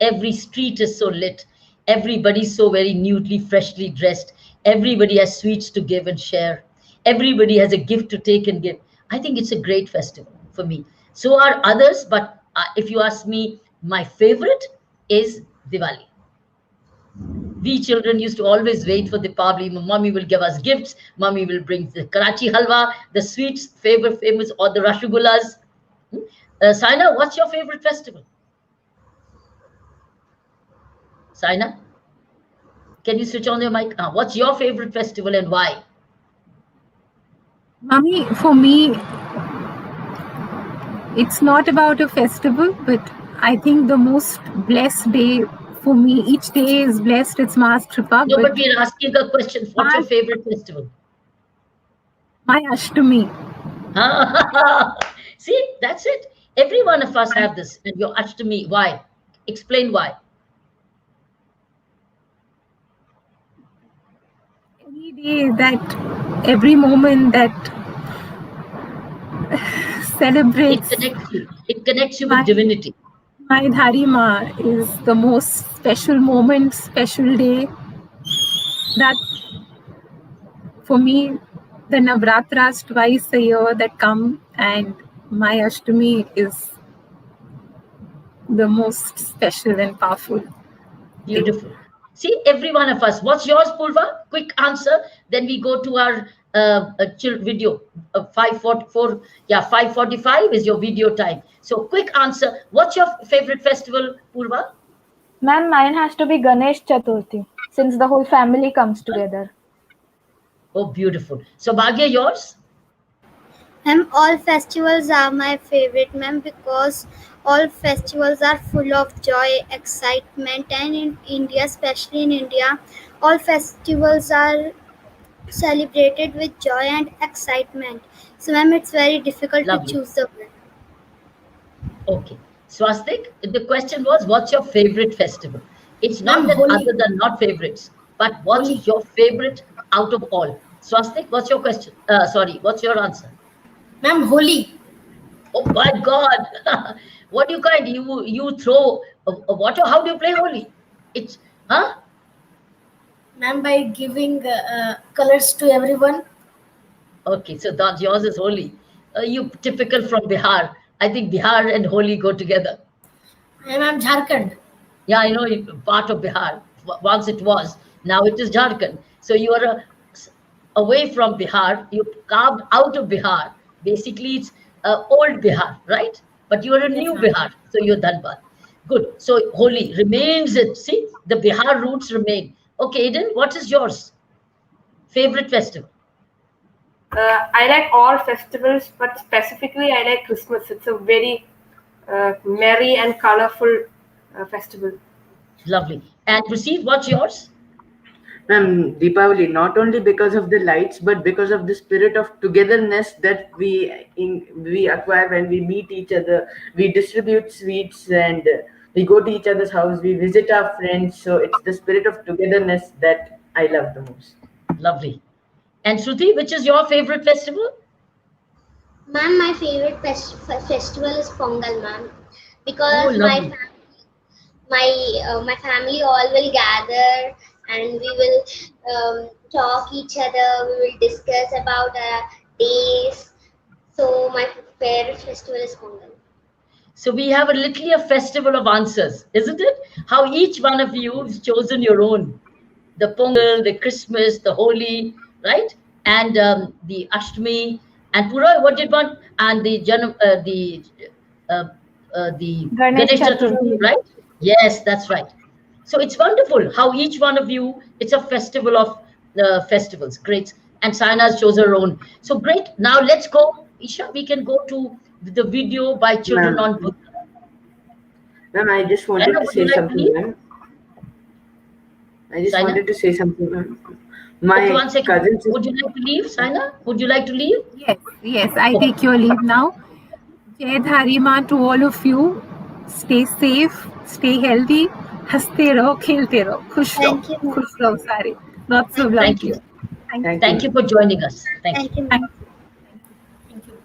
Every street is so lit. Everybody's so very neatly, freshly dressed. Everybody has sweets to give and share. Everybody has a gift to take and give. I think it's a great festival for me. So are others, but if you ask me, my favorite is Diwali. We children used to always wait for the Deepavali. Mummy will give us gifts. Mummy will bring the Karachi halwa, the sweets, favorite famous, or the rasgullas. Saina, what's your favorite festival? Saina? Can you switch on your mic? What's your favorite festival and why? Mummy, for me, it's not about a festival, but I think the most blessed day for me, each day is blessed, it's Ma's Kripa, No, but but we're asking a question. What's your my, favorite festival? my Ashtami. See, that's it. Every one of us have this. And you're asked to me, why? Explain why. Any day that, every moment that It celebrates connects you. It connects you with my divinity. my Dharima is the most special moment, special day that for me, the Navratras twice a year that come, and my Ashtami is the most special and powerful day. Beautiful. See, every one of us. What's yours, Purva? Quick answer. Then we go to our chill video. 5:44. Yeah, 5:45 is your video time. So, quick answer. What's your favorite festival, Purva? Ma'am, mine has to be Ganesh Chaturthi, since the whole family comes together. Oh, beautiful. So, Bhagya, yours? Ma'am, all festivals are my favorite, ma'am, because all festivals are full of joy, excitement, and in India, especially in India, all festivals are celebrated with joy and excitement. So, ma'am, it's very difficult to Lovely. choose the word. Okay. Swastik, the question was, what's your favorite festival? It's Ma'am, not that Holi. others are not favorites, but Holi. what's your favorite out of all? Swastik, what's your question? Sorry, what's your answer? Ma'am, Holi. Oh my God! What do you kind? You throw water? How do you play Holi? It's huh? Ma'am, by giving colors to everyone. Okay, so that yours is Holi. You typical from Bihar. I think Bihar and Holi go together. I am Jharkhand. Yeah, I know part of Bihar. Once it was, now it is Jharkhand. So you are away from Bihar. You carved out of Bihar. Basically, it's old Bihar, right? But you are a Yes, new ma'am. Bihar. So you're Dhanbad. Good. So Holi remains it. See, the Bihar roots remain. Okay, Eden, what is yours? Favorite festival? I like all festivals, but specifically I like Christmas. It's a very merry and colorful festival. Lovely. And Proceed, what's yours? Deepavali, not only because of the lights, but because of the spirit of togetherness that we acquire when we meet each other. We distribute sweets and we go to each other's house. We visit our friends. So it's the spirit of togetherness that I love the most. Lovely. And Shruti, which is your favorite festival? Ma'am, my favorite festival is Pongal, ma'am, Oh, because lovely. my family all will gather and we will talk each other. We will discuss about our days. So my favorite festival is Pongal. So we have a literally a festival of answers, isn't it? How each one of you has chosen your own. The Pongal, the Christmas, the Holi, right? And the Ashtami. And Pura, what did one? And uh, the Ganesh Ganesh Chaturthi, Chaturthi. right? Yes, that's right. So it's wonderful how each one of you, it's a festival of festivals. Great. And Saina's chose her own. So great. Now let's go. Isha, we can go to the video by Children Ma'am, on Buddha. ma'am, I just wanted Saina, to would you say like to something, leave? ma'am. I just Saina? wanted to say something, ma'am. Okay, My one second. cousin Would you like to leave, Saina? Would you like to leave? Yes, yes, I Okay. take your leave now. Jai Dharima to all of you. Stay safe, stay healthy. हंसते रहो, खेलते रहो, खुश रहो, Thank you, ma'am. खुश रहो सारे. Lots of love Thank to you. you. Thank you. thank you, Thank you ma'am. for joining us. Thank you. Thank you, Thank ma'am. you. Thank you.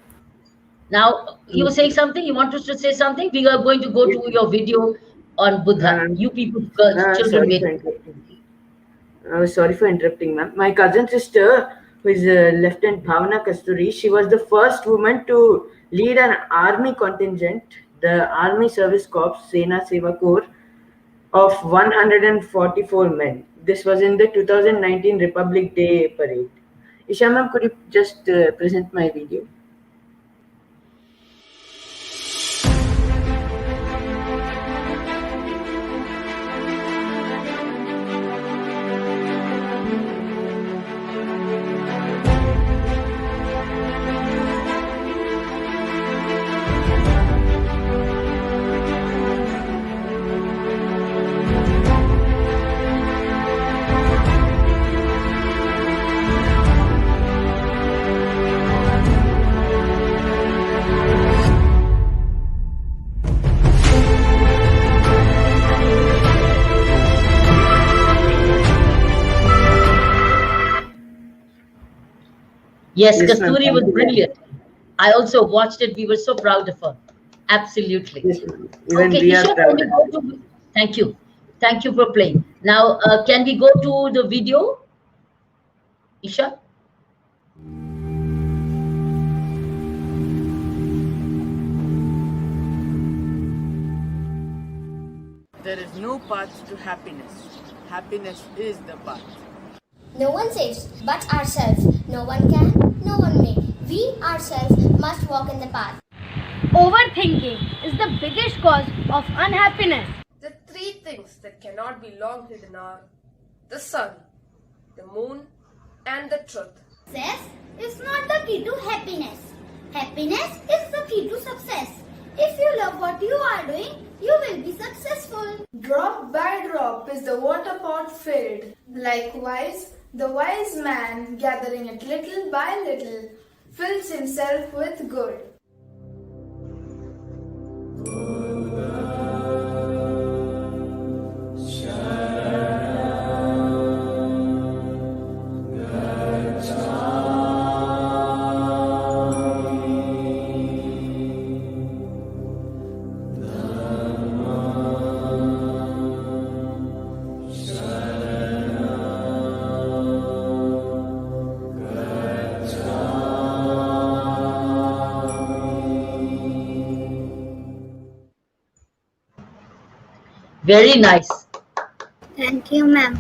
Now, you were saying something? You want us to say something? We are going to go Yes, to your video on Buddha. ma'am. You people, girls, children, Sorry wait. for interrupting. Sorry for interrupting, ma'am. My cousin sister, who is Lieutenant Bhavana Kasturi, she was the first woman to lead an army contingent, the Army Service Corps, Sena Seva Corps, of 144 men. This was in the 2019 Republic Day parade. Isha ma'am, could you just present my video? Yes, Yes, ma'am. Kasturi Thank was you, ma'am. brilliant. I also watched it. We were so proud of her. Absolutely. Yes, ma'am. Even Okay, we are Isha, can proud. we go to? Thank you. Thank you for playing. Now, can we go to the video, Isha? There is no path to happiness. Happiness is the path. No one saves but ourselves. No one can, no one may. We ourselves must walk in the path. Overthinking is the biggest cause of unhappiness. The three things that cannot be long hidden are the sun, the moon, and the truth. Success is not the key to happiness. Happiness is the key to success. If you love what you are doing, you will be successful. Drop by drop is the water pot filled. Likewise, The wise man, gathering it little by little, fills himself with good. Very nice. Thank you, ma'am.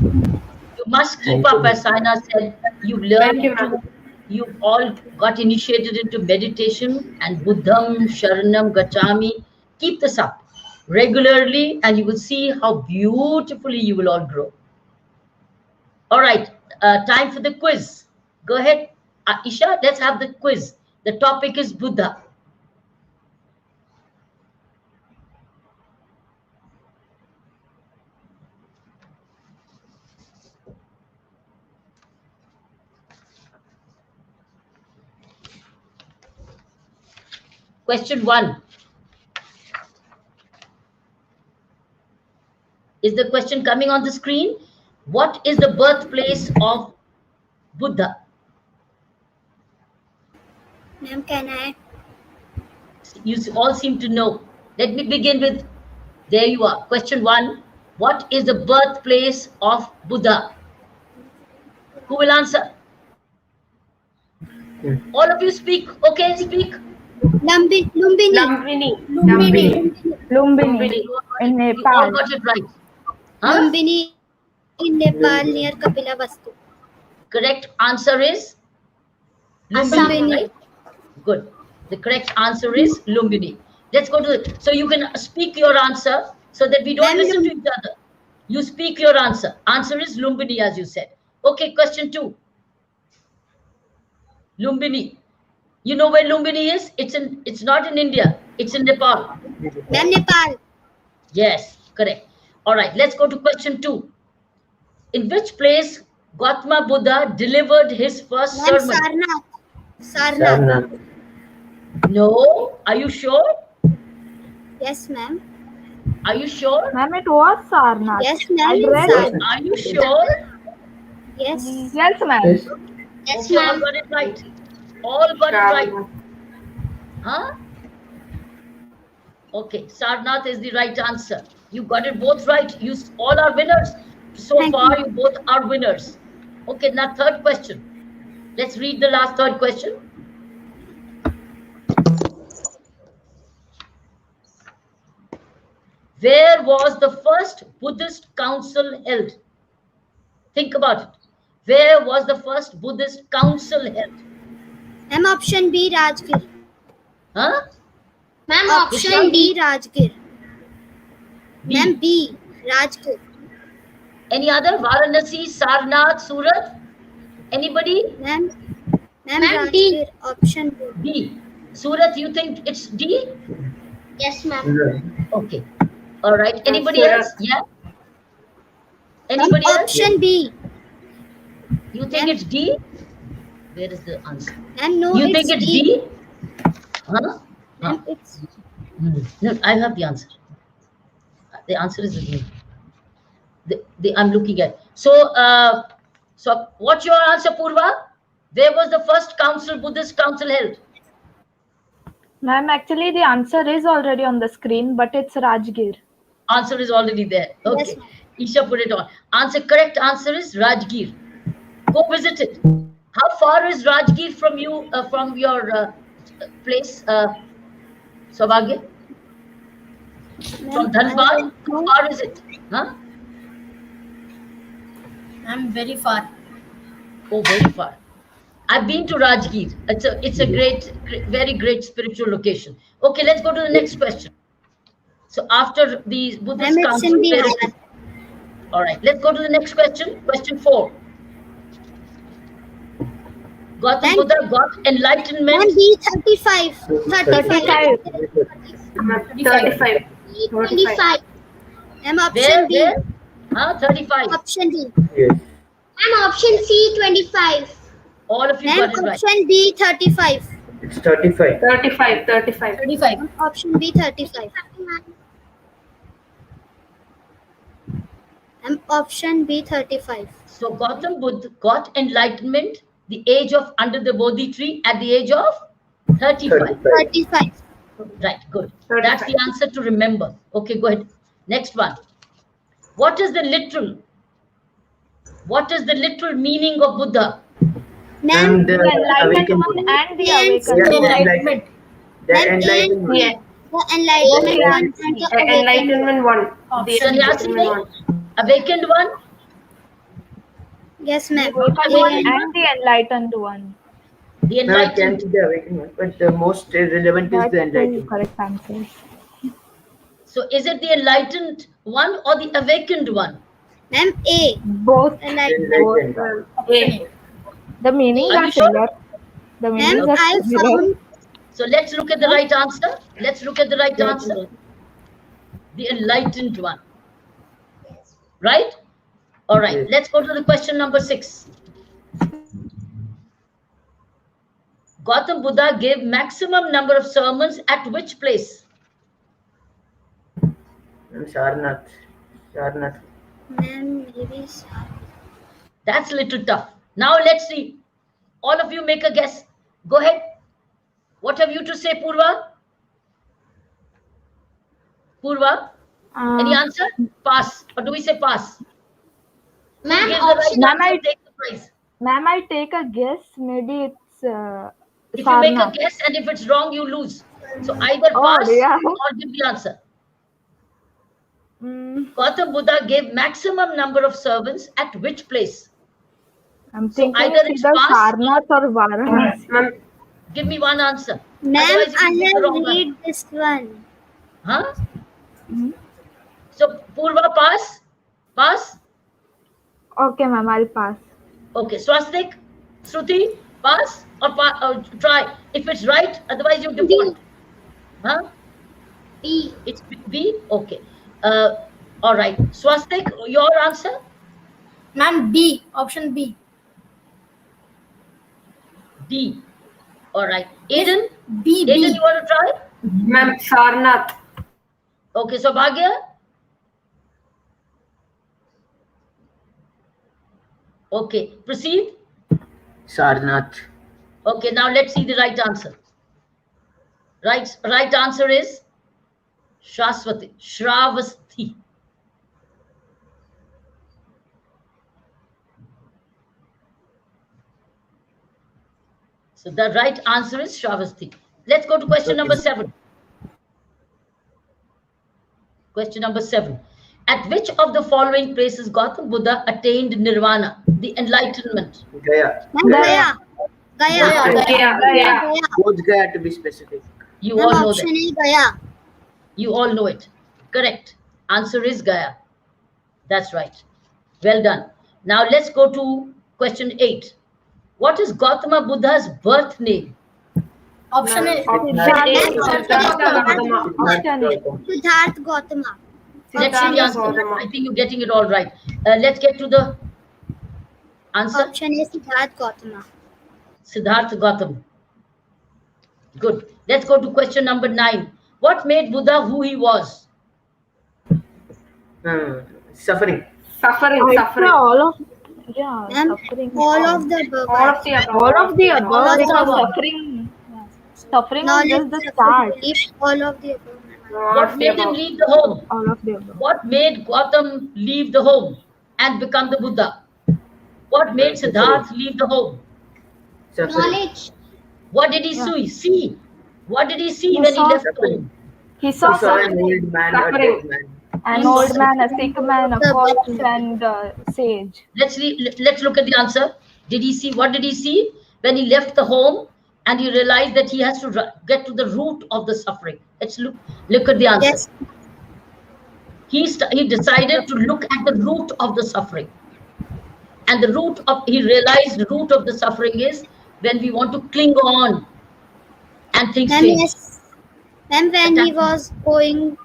You must keep Thank up, you. as Saina said. You've Thank you, learned ma'am. you've all got initiated into meditation and Buddham, Sharanam, Gachami. Keep this up regularly, and you will see how beautifully you will all grow. All right, time for the quiz. Go ahead, Isha, let's have the quiz. The topic is Buddha. Question 1. Is the question coming on the screen? What is the birthplace of Buddha? Ma'am, can I? You all seem to know. Let me begin with, there you are. Question 1. What is the birthplace of Buddha? Who will answer? All of you speak. Okay, speak. Lumbini. Lumbini. Lumbini. Lumbini. In You all Nepal. got it right. Huh? Lumbini in Nepal near Kapila Vastu. Correct answer is Assam. Lumbini, right? Good. The correct answer is Lumbini. Let's go to so you can speak your answer so that we don't Ma'am, listen to each other. You speak your answer. Answer is Lumbini, as you said. Okay, question 2. Lumbini. You know where Lumbini is? It's not in India. It's in Nepal. Ma'am, Nepal. Yes, correct. All right, let's go to question 2. In which place Gautama Buddha delivered his first Ma'am, sermon? Sarnath. No. Are you sure? Yes, ma'am. Are you sure? Ma'am, it was Sarnath. Yes, ma'am, I in read it. Sarnath. Are you sure? Yes. Yes, ma'am. Yes. Yes, Okay, all ma'am. got it right. All got it right. Huh? Okay, Sarnath is the right answer. You got it both right. You all are winners. So Thank far, you. you both are winners. Okay, now third question. Let's read the last third question. Where was the first Buddhist council held? Think about it. Where was the first Buddhist council held? Ma'am, option B, Rajgir. Huh? Ma'am, Option option B, D. Rajgir. Ma'am, B. B, Rajgir. Any other? Varanasi, Sarnath, Surat? Anybody? Ma'am, Ma'am, Rajgir. D. Option B. D. Surat, you think it's D? Yes, ma'am. Okay. All right. Anybody Surat. else? Yeah. Ma'am, Anybody else? option B. You think it's D? Where is the answer? Ma'am, no, You it's think it's D? Huh? Ma'am, it's No, I have the answer. The answer is D. I'm looking at. So, so what's your answer, Purva? Where was the first council, Buddhist council held? Ma'am, actually the answer is already on the screen, but it's Rajgir. Answer is already there. Okay. Yes, ma'am. Isha put it on. Correct answer is Rajgir. Go visit it. How far is Rajgir from you, from your place, Saubhagya? From Dhanbad? How far is it? Huh? I'm very far. Oh, very far. I've been to Rajgir. It's a very great spiritual location. Okay, let's go to the next question. So after the Buddhist Ma'am, it's council, in where is Bihar. it? All right, let's go to the next question. Question 4. Gautama Ma'am. Buddha got enlightenment. Ma'am, B, 35. 35. 35. 25. Ma'am, option B. Where? 35. Option D. Yes. And option C 25. All of you Ma'am, got it right. option B 35. It's 35. 35. 35. 35. Ma'am, option B 35. Ma'am, option B 35. So Gautam Buddha got enlightenment, the age of under the Bodhi tree, at the age of 35. 35. Right, good. That's the answer to remember. Okay, go ahead. Next one. What is the literal meaning of Buddha? Ma'am, And the The enlightened awakened one one. and the Yeah, awakened the one. Enlightenment. The Ma'am, enlightened one. Yeah. the enlightenment one and the awakened one. Enlightenment one. The Option enlightenment one. Awakened one? Yes, ma'am. Awakened A one and and the enlightened one. The No, it can enlightened. be the awakened one, but the most relevant is That's the the enlightened. correct answer. So is it the enlightened one or the awakened one? ma'am, A. Both. Enlightenment. Enlightened. A. The meanings Are are you sure? similar. The meanings Ma'am, are I similar. found So let's look at the right answer. Let's look at the right answer. The enlightened one. Right? All right. Yes. Let's go to the question number 6. Gautam Buddha gave maximum number of sermons at which place? Sarnath. Sarnath. ma'am, maybe That's a little tough. Now let's see. All of you make a guess. Go ahead. What have you to say, Purva? Purva? Any answer? Pass. Or do we say pass? Ma'am, Give the right option Ma'am, answer, take the prize. Ma'am, I take a guess. Maybe it's If you make a Sarnath. guess and if it's wrong, you lose. So either Oh, pass yeah. or give the answer. Mm, Gautam Buddha gave maximum number of servants at which place? I'm So thinking either it's it's either pass Sarnath or Varanasi. Ma'am, Give me one answer. ma'am, Otherwise, you I will get the have wrong one. read this one. Huh? Mhm. So Purva, pass? Pass? Okay, ma'am, I'll pass. Okay. Swastik? Shruti? Pass or try? If it's right, otherwise you default. Huh? B. It's B? Okay. All right. Swastik, your answer? Ma'am, B. Option B. D. All right. Aiden? B. Aiden, B. you want to try? ma'am, Sarnath. Okay. So Bhagya? Okay. Proceed. Sarnath. Okay. Now let's see the right answer. Right answer is Shravasti. So the right answer is Shravasti. Let's go to question number 7. Question number 7. At which of the following places Gautam Buddha attained nirvana, the enlightenment? Gaya. Ma'am, Gaya. Gaya. Yeah. Both Gaya to be specific. You Ma'am, all know option that. A Gaya. You all know it. Correct. Answer is Gaya. That's right. Well done. Now let's go to question 8. What is Gautama Buddha's birth name? Option A. Option A. Siddharth Gautama. Let's see the answer. I think you're getting it all right. Let's get to the answer. Option A Siddharth Gautama. Siddhartha Gautam. Good. Let's go to question number 9. What made Buddha who he was? Suffering. Suffering. I say Suffering. all of yeah, Ma'am, suffering. all of the above. All of the above. All of the above All of the because above. suffering. Suffering is Knowledge, just the suffering, start. belief, all of the above. All What of the made him above. leave the home? All of the above. What made Gautam leave the home and become the Buddha? What made Siddharth leave the home? Suffering. Knowledge. What did he see? What did he see He when he saw left suffering. home? He saw He saw an suffering. old man, a Suffering. dead man. An He old saw man, a sick man, a corpse, and a sage. Let's look at the answer. Did he see? What did he see when he left the home and he realized that he has to get to the root of the suffering? Let's look at the answer. Yes. He decided to look at the root of the suffering, and he realized the root of the suffering is when we want to cling on and things Ma'am, change. yes. Ma'am, when he was going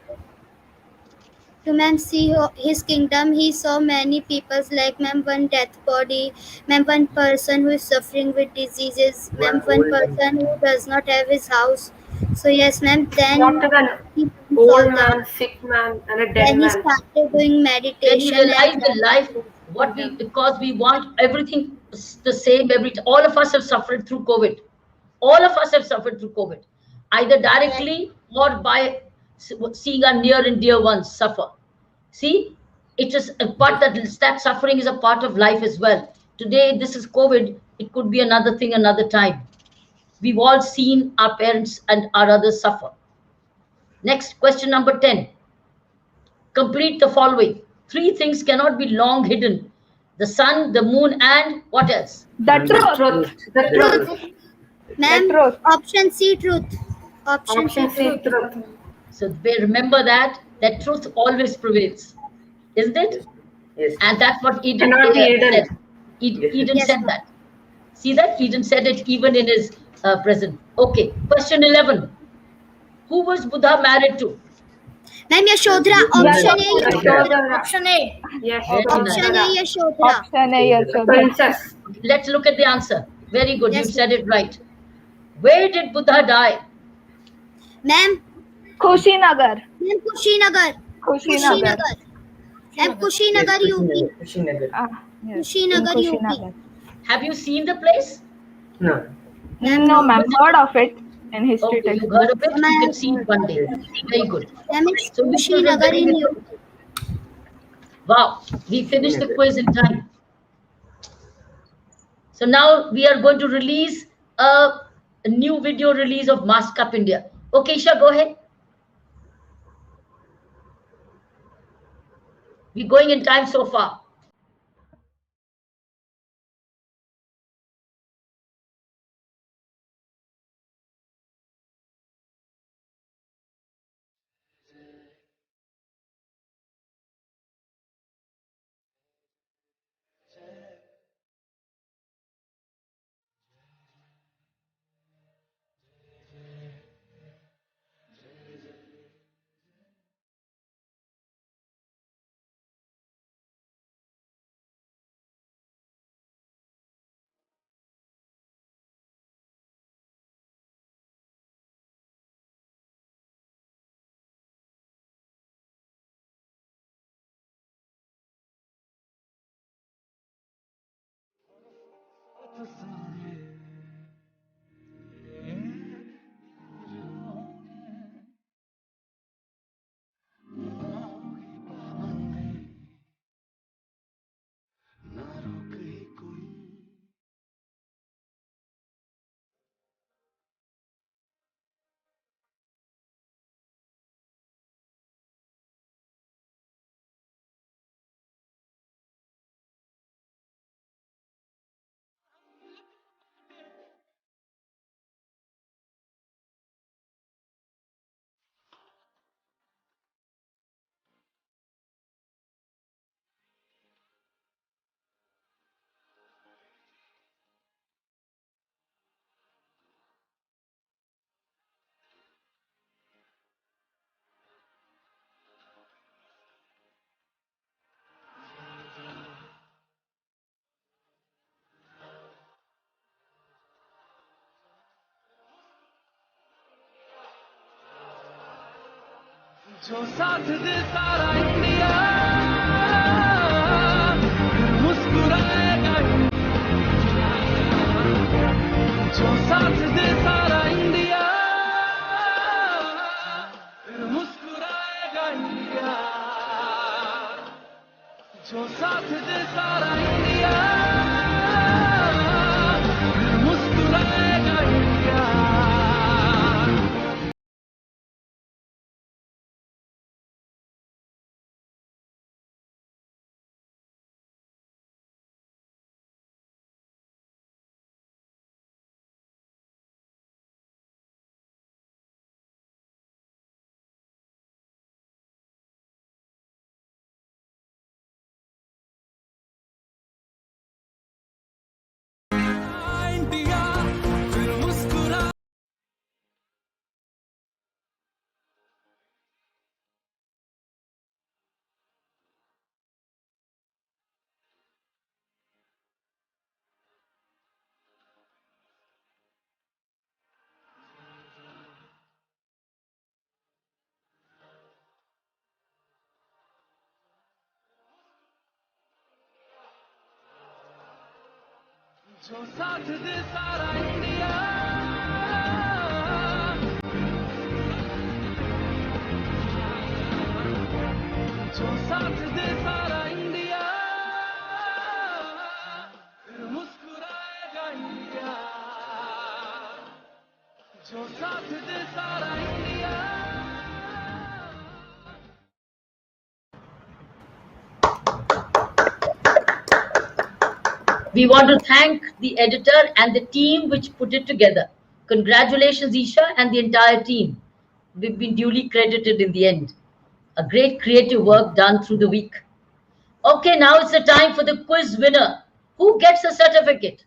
to ma'am see his kingdom. He saw many peoples like ma'am one death body, ma'am one person who is suffering with diseases, One ma'am one old man. person who does not have his house. So yes ma'am, What then to an he saw old that. man, sick man, and a dead Then he man. started doing Then he meditation and realized the life, what we, kingdom. because we want everything the same all of us have suffered through COVID. All of us have suffered through COVID, either directly or by seeing our near and dear ones suffer. See, it is a part that suffering is a part of life as well. Today, this is COVID. It could be another thing another time. We've all seen our parents and our others suffer. Next, question number 10. Complete the following. Three things cannot be long hidden: the sun, the moon, and what else? The And The truth. truth. The the truth. Truth. truth. The Ma'am, truth. option C, truth. Option C, Option C, truth. truth. So remember that truth always prevails, isn't it? Yes. Yes. And that's what Eden Cannot be said. hidden. Yes. Eden Yes, said ma'am. that. See that? Eden said it even in his present. Okay, question 11. Who was Buddha married to? Ma'am, Yashodhara. Yashodhara. Option A, Yashodhara. Yashodhara. Yashodhara. Option A. Yes, Very nice. Option A, Yashodhara. Yashodhara. Option A, Yashodhara. Yashodhara. Princess. Okay, let's look at the answer. Very good. Yes, You've said ma'am. it right. Where did Buddha die? Ma'am, Kushinagar. ma'am, Kushinagar. Kushinagar. Kushinagar. Ma'am, Yes. Kushinagar, UP. Kushinagar. Kushinagar. Yes, in Kushinagar, UP. Kushinagar. Have you seen the place? No. Ma'am, No, no. ma'am. Heard of it in history Okay, you've heard of textbooks. it. Ma'am, You I can have see it heard. one day. Yes. Very good. Ma'am, it's So you children Kushinagar very in good. UP. Wow, we finished the Kushinagar. quiz in time. So now we are going to release a new video release of Mask Up India. Okay, Isha, go ahead. We're going in time so far. जो साथ दे सारा India फिर मुस्कुराएगा जो साथ दे सारा India फिर मुस्कुराएगा India जो साथ दे सारा इंडिया जो साथ दे सारा इंडिया जो साथ दे सारा इंडिया फिर मुस्कुराएगा इंडिया जो साथ दे सारा India We want to thank the editor and the team which put it together. Congratulations, Isha, and the entire team. We've been duly credited in the end. A great creative work done through the week. Okay, now it's the time for the quiz winner. Who gets a certificate?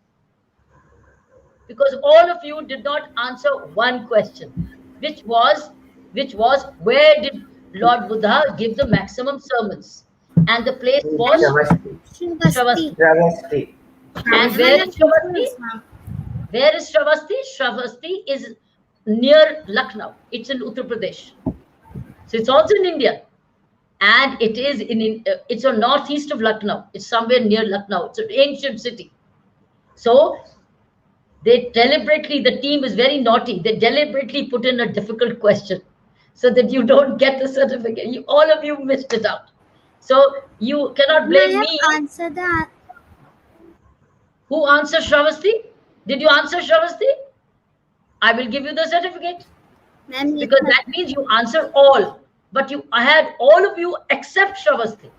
Because all of you did not answer one question, which was where did Lord Buddha give the maximum sermons? And the place was Shravasti. Shravasti. Shravasti. And Ma'am, where I is have Shravasti? questions, ma'am. Where is Shravasti? Shravasti is near Lucknow. It's in Uttar Pradesh. So it's also in India. And it is it's on northeast of Lucknow. It's somewhere near Lucknow. It's an ancient city. So they deliberately, the team is very naughty. They deliberately put in a difficult question so that you don't get the certificate. All of you missed it out. So you cannot Ma'am, I blame have me. answered the. Who answered Shravasti? Did you answer Shravasti? I will give you the certificate. Ma'am, yes, Because ma'am. that means you answer all. But I had all of you except Shravasti.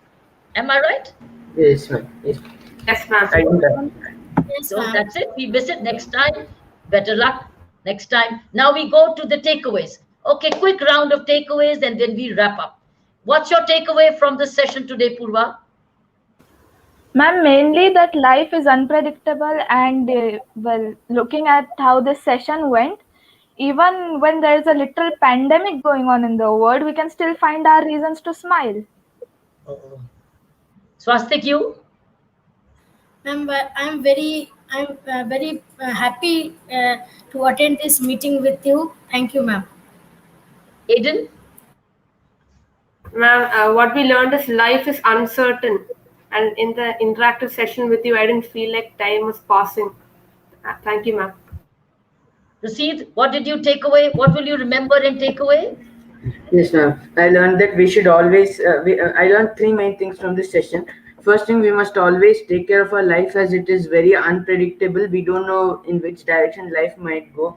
Am I right? Yes, ma'am. Yes. Yes, ma'am. I don't have. Yes, So ma'am. that's it. We miss it next time. Better luck next time. Now we go to the takeaways. Okay, quick round of takeaways and then we wrap up. What's your takeaway from this session today, Purva? Ma'am, mainly that life is unpredictable, and well, looking at how this session went, even when there is a literal pandemic going on in the world, we can still find our reasons to smile. Swastik, you? I'm very happy to attend this meeting with you. Thank you, ma'am. Aiden? Ma'am, what we learned is life is uncertain. And in the interactive session with you, I didn't feel like time was passing. Thank you, ma'am. Rasid, what did you take away? What will you remember and take away? Yes, ma'am. I learned that we should always. I learned three main things from this session. First thing, we must always take care of our life as it is very unpredictable. We don't know in which direction life might go.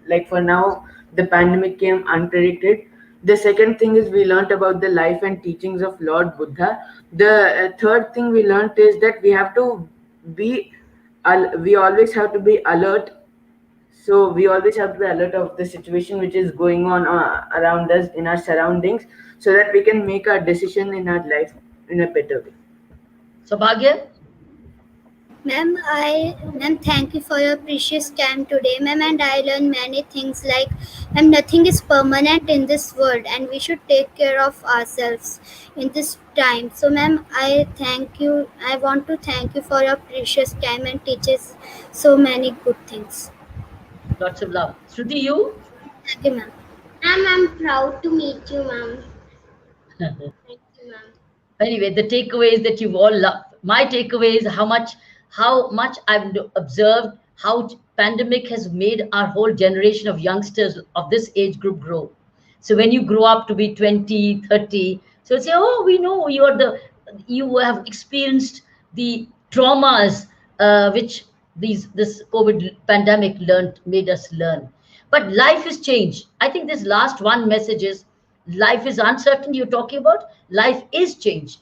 Like for now, the pandemic came unpredicted. The second thing is we learned about the life and teachings of Lord Buddha. The third thing we learned is that we have to be. We always have to be alert, so we always have to be alert of the situation which is going on around us in our surroundings, so that we can make our decision in our life in a better way. So, Bhagya? Ma'am, thank you for your precious time today, ma'am. And I learned many things like, ma'am, nothing is permanent in this world, and we should take care of ourselves in this time. So, ma'am, I thank you. I want to thank you for your precious time and teaches so many good things. Lots of love. Shruti, you? Thank you, ma'am. I'm proud to meet you, ma'am. Thank you, ma'am. Anyway, the takeaways that you've all loved. My takeaway is how much I've observed how pandemic has made our whole generation of youngsters of this age group grow. So when you grow up to be 20, 30, so say, oh, we know you have experienced the traumas which this COVID pandemic made us learn. But life has changed. I think this last one message is life is uncertain. You're talking about life is change.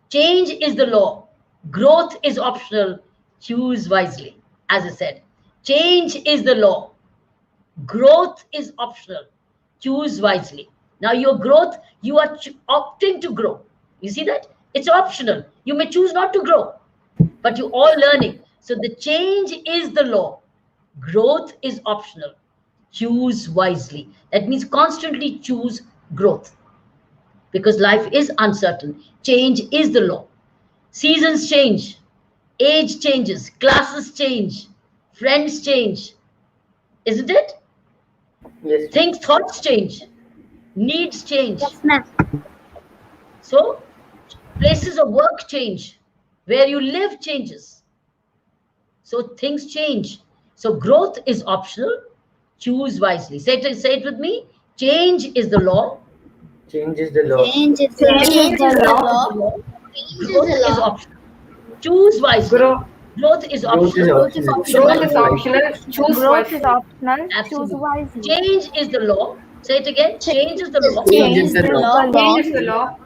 Change is the law. Growth is optional. Choose wisely. As I said, change is the law. Growth is optional. Choose wisely. Now, your growth, you are opting to grow. You see that? It's optional. You may choose not to grow, but you're all learning. So, the change is the law. Growth is optional. Choose wisely. That means constantly choose growth because life is uncertain. Change is the law. Seasons change, age changes, classes change, friends change, isn't it? Yes, ma'am. Thoughts change, needs change. Yes, ma'am. So, places of work change, where you live changes. So things change. So growth is optional. Choose wisely. Say it with me. Change is the law. Change is the law. Change is the Change is Change the is the law. law. Change is Growth the is law. optional. Choose wisely. Grow, Growth is Growth is optional. Growth is optional. Choose growth optional. is Choose wisely. optional. wisely. Choose Growth is wisely. optional. Choose Absolutely. wisely. Change is the law. Say it again. Change is the law. Change Change is Change is the the is law. the law. law. Change is the law.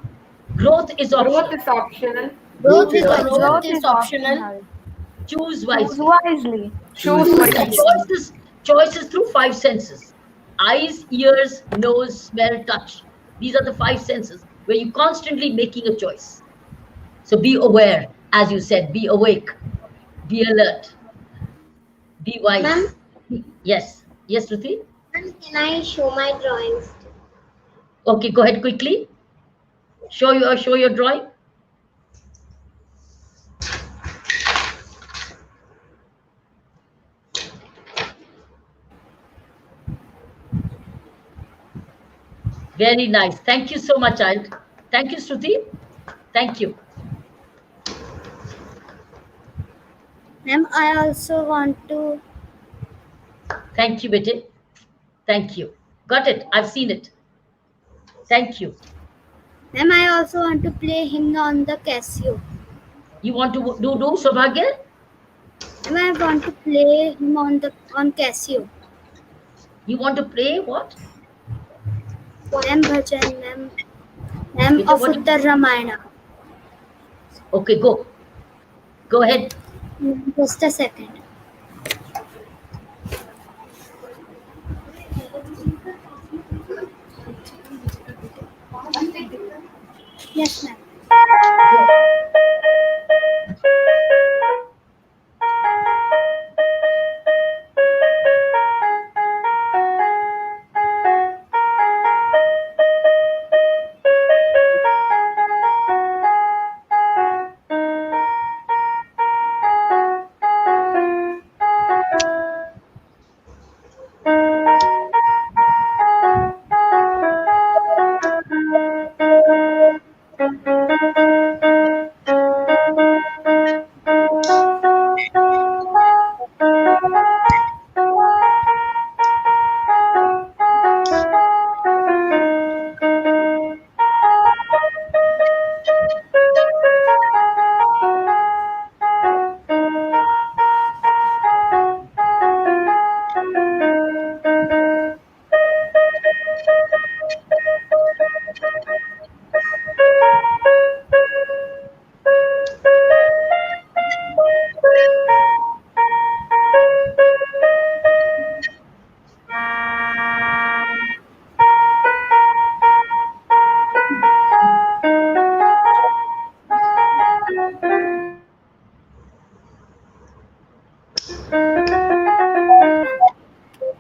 Growth is Growth optional. is optional. Growth growth is is Growth Growth optional. optional. is is optional. optional. Choose Choose wisely. wisely. Choose Choose Choose And wisely. wisely. wisely. choices through five senses: eyes, ears, nose, smell, touch. These are the five senses where you're constantly making a choice. So be aware, as you said, be awake, be alert, be Ma'am, wise. Yes, yes, Ruthie. ma'am, can I show my drawings? Okay, go ahead quickly. Show your drawing. Very nice. Thank you so much, child. Thank you, Shruti. Thank you. Ma'am, I also want to. Thank you, Bedi. Thank you. Got it. I've seen it. Thank you. Ma'am, I also want to play hymn on the Casio. You want to do Saubhagya? Ma'am, I want to play hymn on Casio. You want to play what? Ma'am, bhajan, ma'am Beta, of what? Uttar Ramayana. Okay, go. Go ahead. Just a second. Yes, ma'am.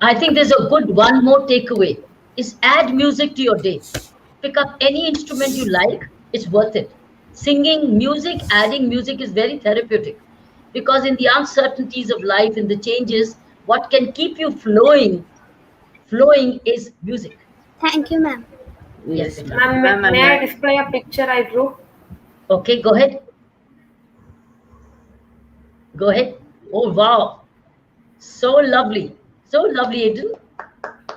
I think there's a good one more takeaway is add music to your day. Pick up any instrument you like. It's worth it. Singing, music, adding music is very therapeutic because in the uncertainties of life, in the changes, what can keep you flowing is music. Thank you, ma'am. Yes, Yes, Beta. ma'am. Ma'am, Ma'am, may I display a picture I drew? Okay, go ahead. Go ahead. Oh, wow. So lovely. So lovely, Aiden.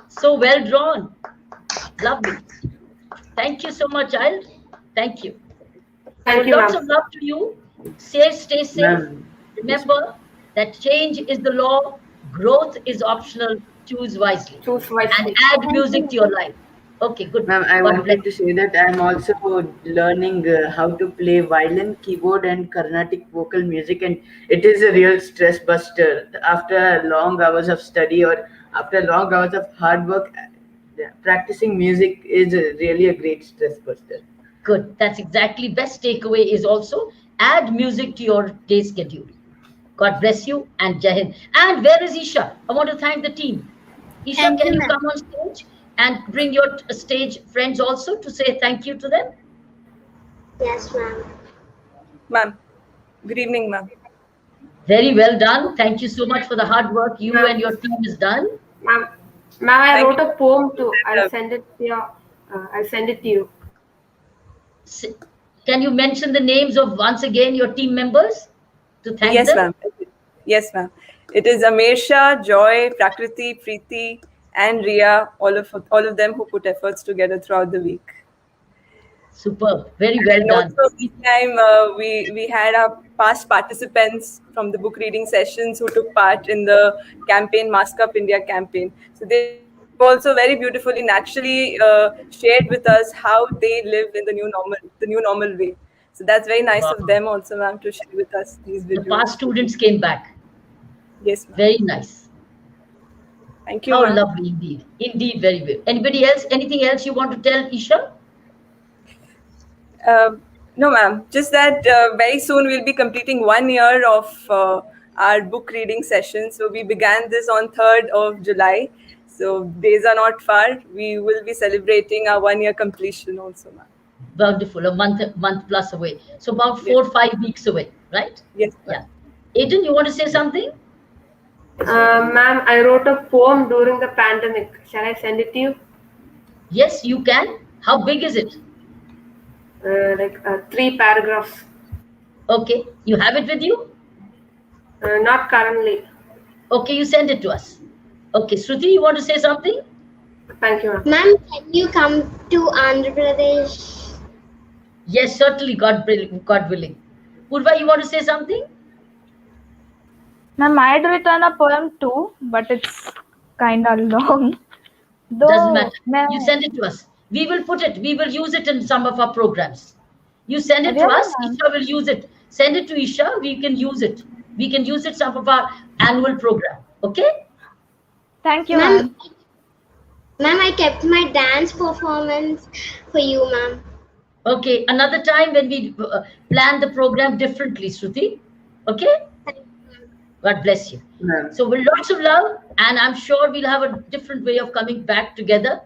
So well drawn. Lovely. Thank you so much, child. Thank you. So Thank you, lots ma'am. of love to you. Stay safe. ma'am. Yes, Remember that change is the law, growth is optional. Choose wisely Choose and wisely. add Thank you, music to ma'am. your life. Okay, good. ma'am, I God bless. wanted to say that I'm also learning how to play violin, keyboard, and Carnatic vocal music, and it is a real stress buster. After long hours of study or after long hours of hard work, practicing music is really a great stress buster. Good. That's exactly best takeaway is also add music to your day schedule. God bless you and Jai Hind. And where is Isha? I want to thank the team. Isha, Thank can you, you ma'am. come on stage and bring your stage friends also to say thank you to them? Yes, ma'am. Ma'am, good evening, ma'am. Very well done. Thank you so much for the hard work you and Ma'am, your team has done. ma'am, ma'am, I Thank you. wrote a poem too. I'll send it to you. I'll send it to you. S- Can you mention the names of once again your team members to thank Yes, them? ma'am. Yes, ma'am. It is Amersha, Joy, Prakriti, Preeti, and Ria, all of them who put efforts together throughout the week. Superb. Very well And done. also, each time we had our past participants from the book reading sessions who took part in the campaign, Mask Up India campaign. So they've also very beautifully, naturally shared with us how they live in the new normal way. So that's very nice of Wow. them also, ma'am, to share with us these The past visuals. students came back. Yes, ma'am. Very nice. Thank you, How ma'am. lovely indeed. Indeed, very good. Anybody else? Anything else you want to tell Isha? No, ma'am. Just that very soon we'll be completing 1 year of our book reading session. So we began this on 3rd of July. So days are not far. We will be celebrating our 1 year completion also, ma'am. Wonderful. A month plus away. So about Yes, 4 or 5 weeks away, right? yes, ma'am. Yeah. Aiden, you want to say something? Ma'am, I wrote a poem during the pandemic. Shall I send it to you? Yes, you can. How big is it? Like 3 paragraphs. Okay. You have it with you? Not currently. Okay, you send it to us. Okay, Shruti, you want to say something? Thank you, ma'am. Ma'am, can you come to Andhra Pradesh? Yes, certainly, God willing. Purva, you want to say something? Ma'am, I had written a poem too, but it's kind of long. Doesn't Though, matter. You ma'am, send it to us. We will use it in some of our programs. You send it to really, us, ma'am? Isha will use it. Send it to Isha, we can use it. We can use it some of our annual program. Okay? Thank you, Ma'am, ma'am. ma'am, I kept my dance performance for you, ma'am. Okay, another time when we plan the program differently, Shruti. Okay? God bless you. Ma'am. So with lots of love, and I'm sure we'll have a different way of coming back together.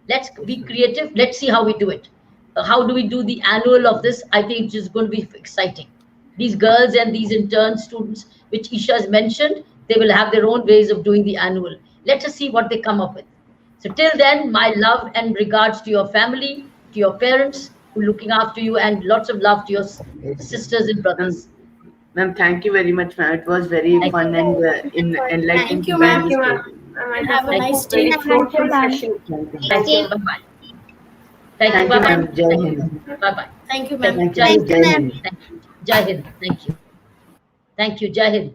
Let's be creative. Let's see how we do it. How do we do the annual of this? I think it's just going to be exciting. These girls and these intern students, which Isha has mentioned, they will have their own ways of doing the annual. Let us see what they come up with. So till then, my love and regards to your family, to your parents who are looking after you, and lots of love to your Yes, yes. sisters and brothers. Ma'am, thank you very much, ma'am. It was very Thank fun you. and enlightening Thank to you, be in ma'am. Thank this you, ma'am. program. It And was have a a Thank you. nice very day. Thank you, fruitful ma'am. session. Thank you. Thank Next you. year. Bye bye. Thank you. Thank Bye you, bye. ma'am. Jai Thank Hind. you. Bye bye. Thank you, Thank ma'am. you. Thank you, Jai ma'am. Thank Hind. you, Jai ma'am. Hind. Thank you. Jai Hind. Thank you. Thank you. Jai Hind.